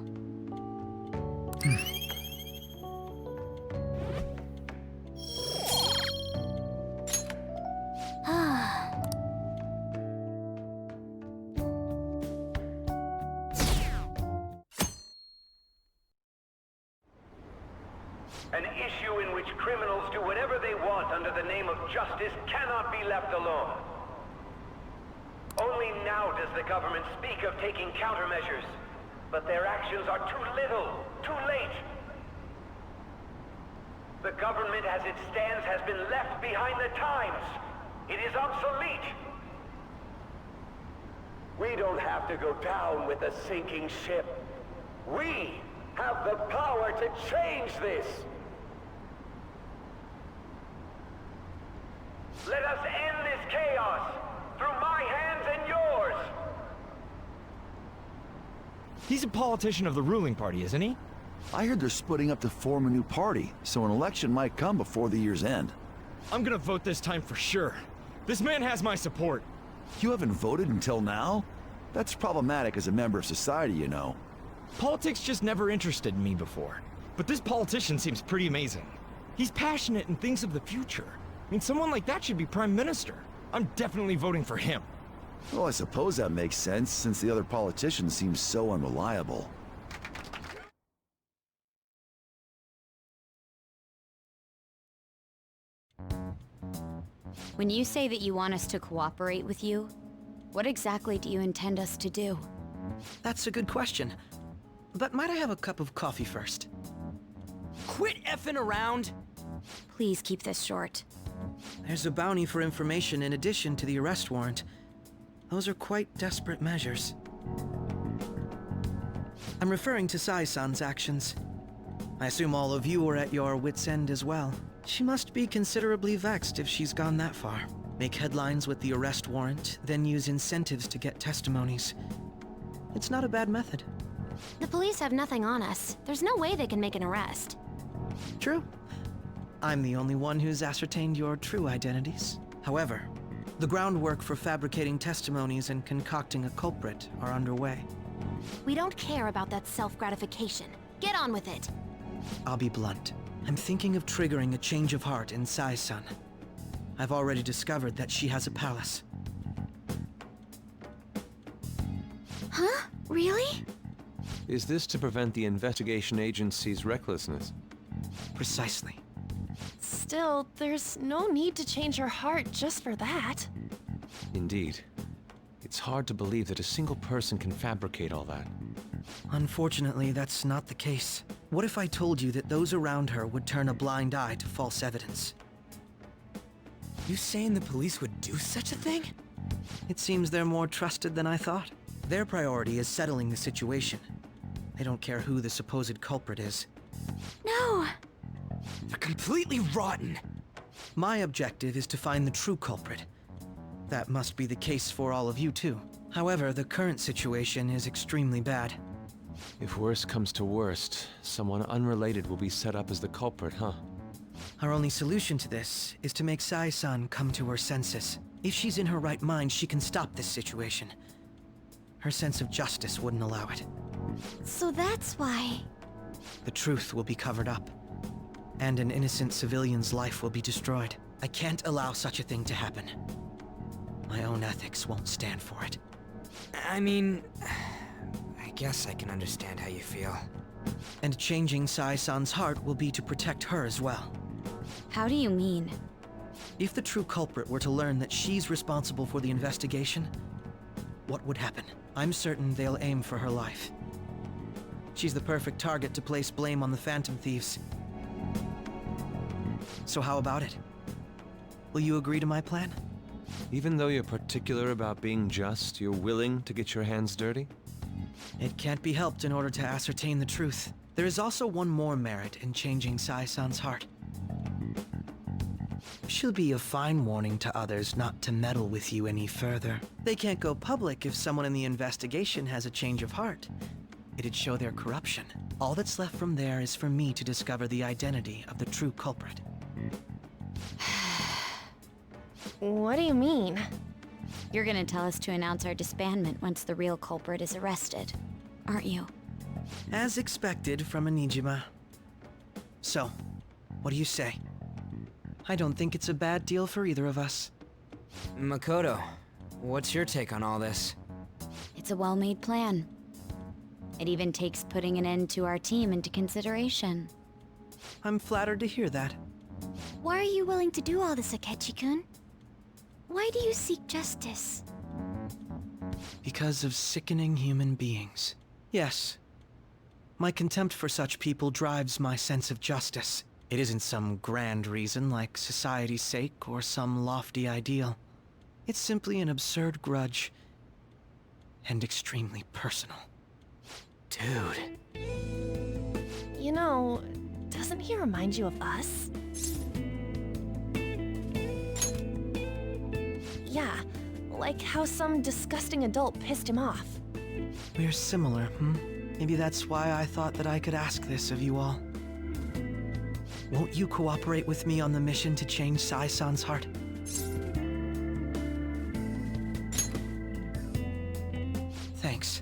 An issue in which criminals do whatever they want under the name of justice cannot be left alone. Only now does the government speak of taking countermeasures, but their actions are too little, too late. The government as it stands has been left behind the times. It is obsolete. We don't have to go down with a sinking ship. We have the power to change this. Let us end this chaos through my hands and yours. He's a politician of the ruling party, isn't he? I heard they're splitting up to form a new party, so an election might come before the year's end. I'm gonna vote this time for sure. This man has my support. You haven't voted until now? That's problematic as a member of society, you know. Politics just never interested me before. But this politician seems pretty amazing. He's passionate and thinks of the future. I mean, someone like that should be prime minister. I'm definitely voting for him. Well, I suppose that makes sense, since the other politicians seem so unreliable. When you say that you want us to cooperate with you, what exactly do you intend us to do? That's a good question. But might I have a cup of coffee first? Quit effing around! Please keep this short. There's a bounty for information in addition to the arrest warrant. Those are quite desperate measures. I'm referring to Sai-san's actions. I assume all of you are at your wits' end as well. She must be considerably vexed if she's gone that far. Make headlines with the arrest warrant, then use incentives to get testimonies. It's not a bad method. The police have nothing on us. There's no way they can make an arrest. True. I'm the only one who's ascertained your true identities. However, the groundwork for fabricating testimonies and concocting a culprit are underway. We don't care about that self-gratification. Get on with it. I'll be blunt. I'm thinking of triggering a change of heart in Sai-san. I've already discovered that she has a palace. Huh? Really? Is this to prevent the investigation agency's recklessness? Precisely. Still, there's no need to change her heart just for that. Indeed. It's hard to believe that a single person can fabricate all that. Unfortunately, that's not the case. What if I told you that those around her would turn a blind eye to false evidence? You saying the police would do such a thing? It seems they're more trusted than I thought. Their priority is settling the situation. They don't care who the supposed culprit is. No! They're completely rotten! My objective is to find the true culprit. That must be the case for all of you too. However, the current situation is extremely bad. If worst comes to worst, someone unrelated will be set up as the culprit, huh? Our only solution to this is to make Sai-san come to her senses. If she's in her right mind, she can stop this situation. Her sense of justice wouldn't allow it. So that's why... The truth will be covered up, and an innocent civilian's life will be destroyed. I can't allow such a thing to happen. My own ethics won't stand for it. I mean... I guess I can understand how you feel. And changing Sai-san's heart will be to protect her as well. How do you mean? If the true culprit were to learn that she's responsible for the investigation, what would happen? I'm certain they'll aim for her life. She's the perfect target to place blame on the Phantom Thieves. So how about it? Will you agree to my plan? Even though you're particular about being just, you're willing to get your hands dirty? It can't be helped in order to ascertain the truth. There is also one more merit in changing Sai-san's heart. She'll be a fine warning to others not to meddle with you any further. They can't go public if someone in the investigation has a change of heart. It'd show their corruption. All that's left from there is for me to discover the identity of the true culprit. What do you mean? You're gonna tell us to announce our disbandment once the real culprit is arrested, aren't you? As expected from a Nijima. So, what do you say? I don't think it's a bad deal for either of us. Makoto, what's your take on all this? It's a well-made plan. It even takes putting an end to our team into consideration. I'm flattered to hear that. Why are you willing to do all this, Akechi-kun? Why do you seek justice? Because of sickening human beings. Yes. My contempt for such people drives my sense of justice. It isn't some grand reason like society's sake or some lofty ideal. It's simply an absurd grudge. And extremely personal. Dude. You know, doesn't he remind you of us? Yeah, like how some disgusting adult pissed him off. We're similar, Maybe that's why I thought that I could ask this of you all. Won't you cooperate with me on the mission to change Sai-san's heart? Thanks.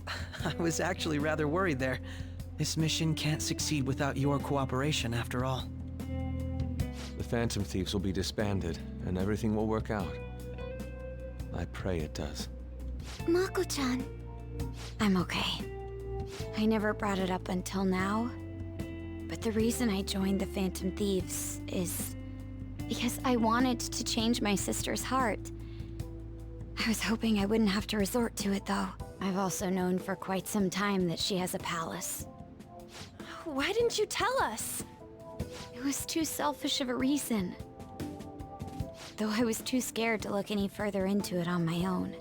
I was actually rather worried there. This mission can't succeed without your cooperation, after all. The Phantom Thieves will be disbanded, and everything will work out. I pray it does. Mako-chan. I'm okay. I never brought it up until now, but the reason I joined the Phantom Thieves is because I wanted to change my sister's heart. I was hoping I wouldn't have to resort to it, though. I've also known for quite some time that she has a palace. Why didn't you tell us? It was too selfish of a reason. Though I was too scared to look any further into it on my own.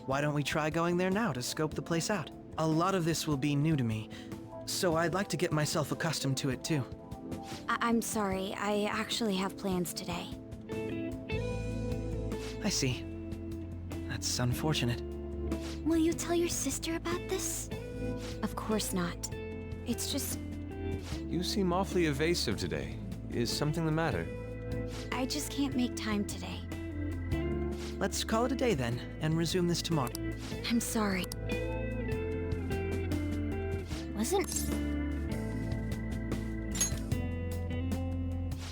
Why don't we try going there now to scope the place out? A lot of this will be new to me, so I'd like to get myself accustomed to it too. I'm sorry, I actually have plans today. I see. That's unfortunate. Will you tell your sister about this? Of course not. It's just... You seem awfully evasive today. Is something the matter? I just can't make time today. Let's call it a day then, and resume this tomorrow. I'm sorry. Wasn't...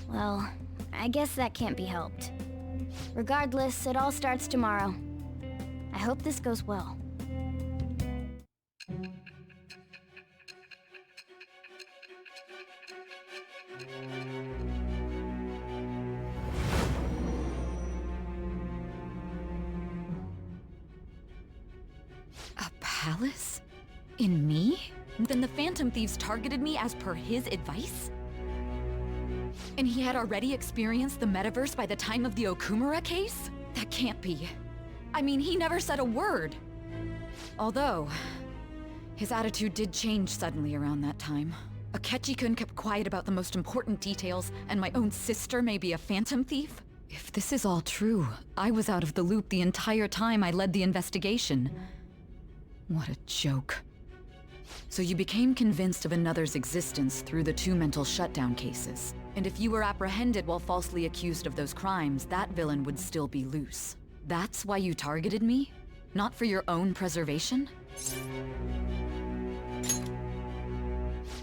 Well, I guess that can't be helped. Regardless, it all starts tomorrow. I hope this goes well. A palace? In me? Then the Phantom Thieves targeted me as per his advice? And he had already experienced the metaverse by the time of the Okumura case? That can't be. I mean, he never said a word. Although, his attitude did change suddenly around that time. Akechi-kun kept quiet about the most important details, and my own sister may be a phantom thief? If this is all true, I was out of the loop the entire time I led the investigation. What a joke. So you became convinced of another's existence through the 2 mental shutdown cases. And if you were apprehended while falsely accused of those crimes, that villain would still be loose. That's why you targeted me? Not for your own preservation?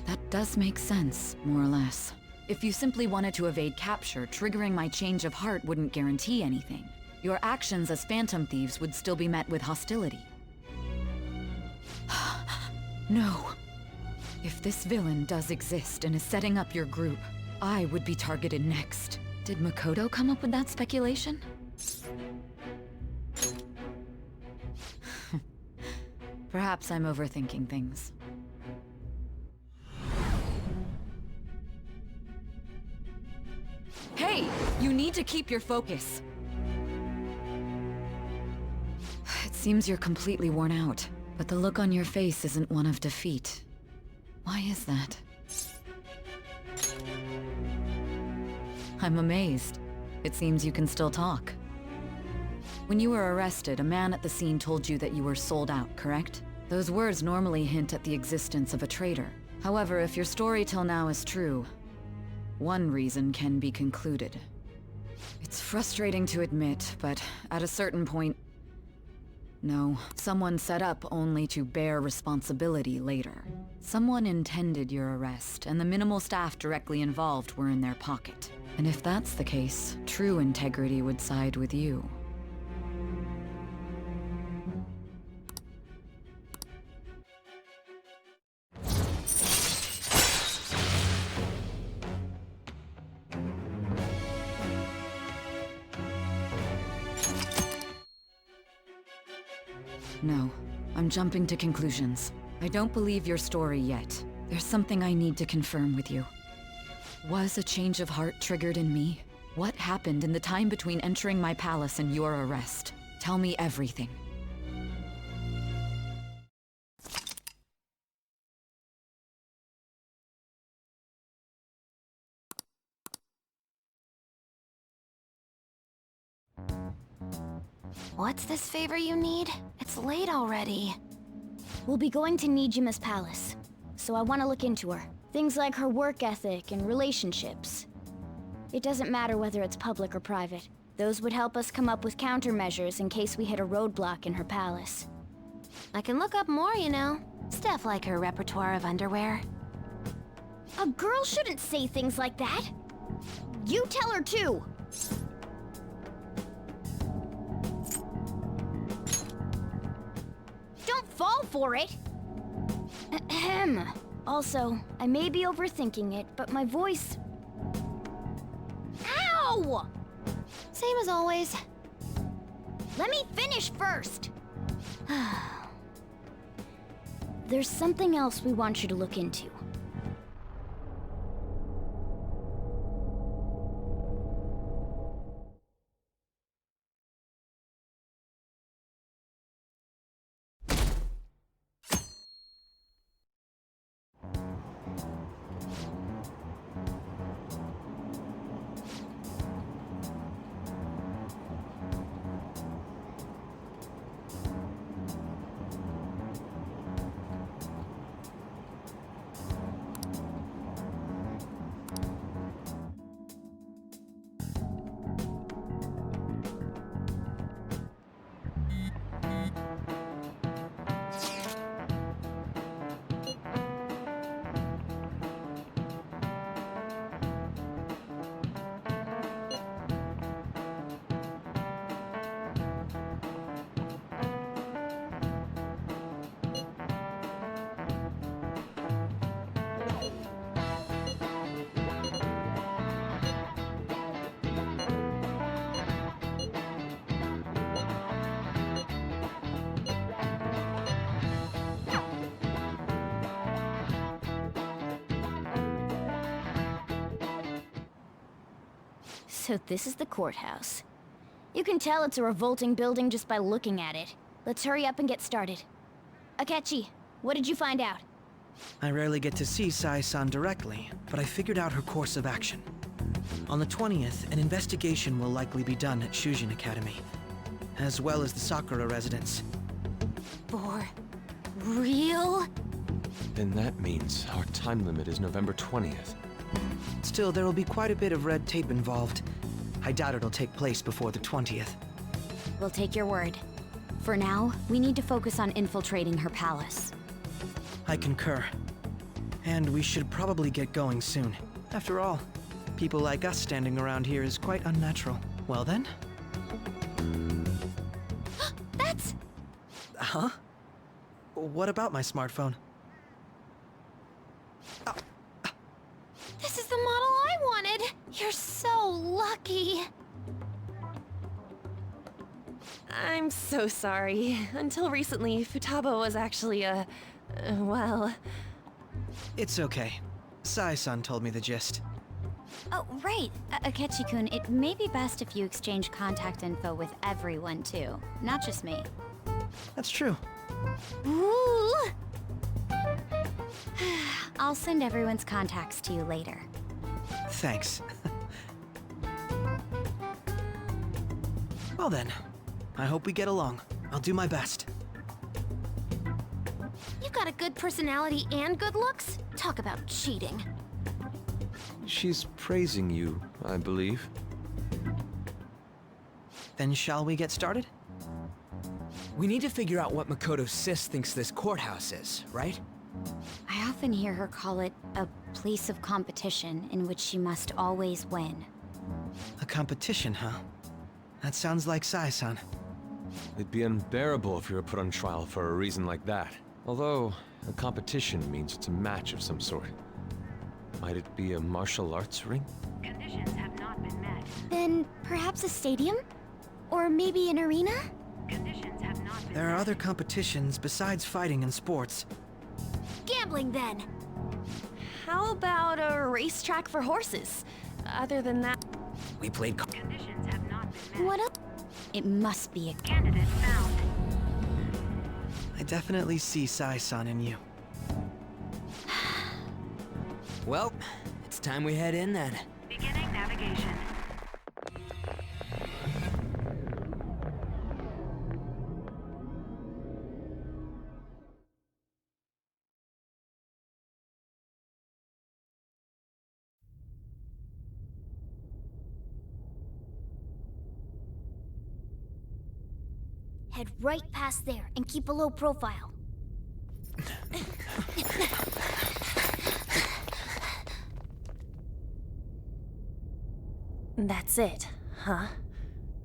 That does make sense, more or less. If you simply wanted to evade capture, triggering my change of heart wouldn't guarantee anything. Your actions as phantom thieves would still be met with hostility. No. If this villain does exist and is setting up your group, I would be targeted next. Did Makoto come up with that speculation? Perhaps I'm overthinking things. Hey! You need to keep your focus! It seems you're completely worn out, but the look on your face isn't one of defeat. Why is that? I'm amazed. It seems you can still talk. When you were arrested, a man at the scene told you that you were sold out, correct? Those words normally hint at the existence of a traitor. However, if your story till now is true, one reason can be concluded. It's frustrating to admit, but at a certain point, no, someone set up only to bear responsibility later. Someone intended your arrest, and the minimal staff directly involved were in their pocket. And if that's the case, true integrity would side with you. No, I'm jumping to conclusions. I don't believe your story yet. There's something I need to confirm with you. Was a change of heart triggered in me? What happened in the time between entering my palace and your arrest? Tell me everything. What's this favor you need? It's late already. We'll be going to Nijima's palace, so I want to look into her. Things like her work ethic and relationships. It doesn't matter whether it's public or private. Those would help us come up with countermeasures in case we hit a roadblock in her palace. I can look up more, you know. Stuff like her repertoire of underwear. A girl shouldn't say things like that. You tell her too. Don't fall for it. Ahem. Also, I may be overthinking it, but my voice... Ow! Same as always. Let me finish first. There's something else we want you to look into. So this is the courthouse. You can tell it's a revolting building just by looking at it. Let's hurry up and get started. Akechi, what did you find out? I rarely get to see Sai-san directly, but I figured out her course of action. On the 20th, an investigation will likely be done at Shujin Academy, as well as the Sakura residence. For real? Then that means our time limit is November 20th. Still, there will be quite a bit of red tape involved. I doubt it'll take place before the 20th. We'll take your word. For now, we need to focus on infiltrating her palace. I concur. And we should probably get going soon. After all, people like us standing around here is quite unnatural. Well then? That's... Huh? What about my smartphone? This is the model I wanted! You're so lucky! I'm so sorry. Until recently, Futaba was actually well... It's okay. Sai-san told me the gist. Oh, right. Akechi-kun, it may be best if you exchange contact info with everyone, too. Not just me. That's true. Ooh! I'll send everyone's contacts to you later. Thanks. Well then, I hope we get along. I'll do my best. You got a good personality and good looks? Talk about cheating. She's praising you, I believe. Then shall we get started? We need to figure out what Makoto Sis thinks this courthouse is, right? I often hear her call it a place of competition in which she must always win. A competition, huh? That sounds like Sai-san. It'd be unbearable if you were put on trial for a reason like that. Although, a competition means it's a match of some sort. Might it be a martial arts ring? Conditions have not been met. Then perhaps a stadium? Or maybe an arena? Conditions have not been There are other competitions besides fighting and sports. Gambling, then! How about a racetrack for horses? Other than that... We played... Conditions have not been met. What up? It must be a Candidate found. I definitely see Sai-san in you. Well, it's time we head in then. Beginning navigation. Head right past there and keep a low profile. That's it, huh?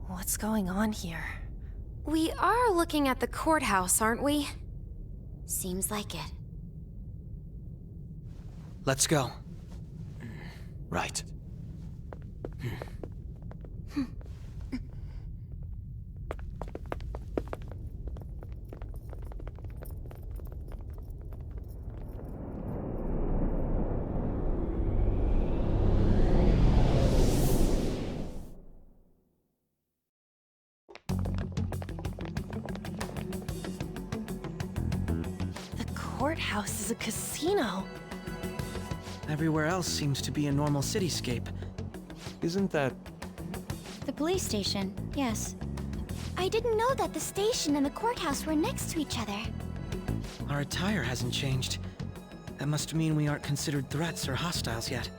What's going on here? We are looking at the courthouse, aren't we? Seems like it. Let's go. Right. The courthouse is a casino. Everywhere else seems to be a normal cityscape. Isn't that... The police station, yes. I didn't know that the station and the courthouse were next to each other. Our attire hasn't changed. That must mean we aren't considered threats or hostiles yet.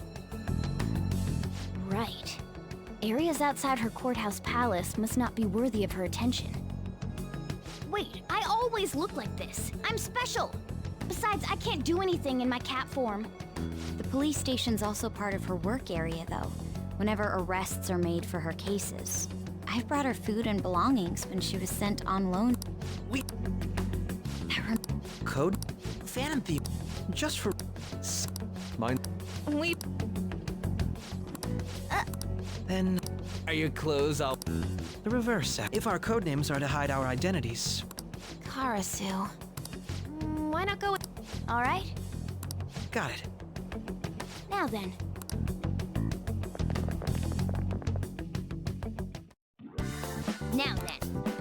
Right. Areas outside her courthouse palace must not be worthy of her attention. Wait, I always look like this. I'm special. Besides, I can't do anything in my cat form. The police station's also part of her work area, though, whenever arrests are made for her cases. I've brought her food and belongings when she was sent on loan. Code? Phantom Thief. Just for... Mine? We... Then... Are your clothes all... The reverse. If our codenames are to hide our identities. Karasu. Why not go with... All right? Got it. Now then. Now then,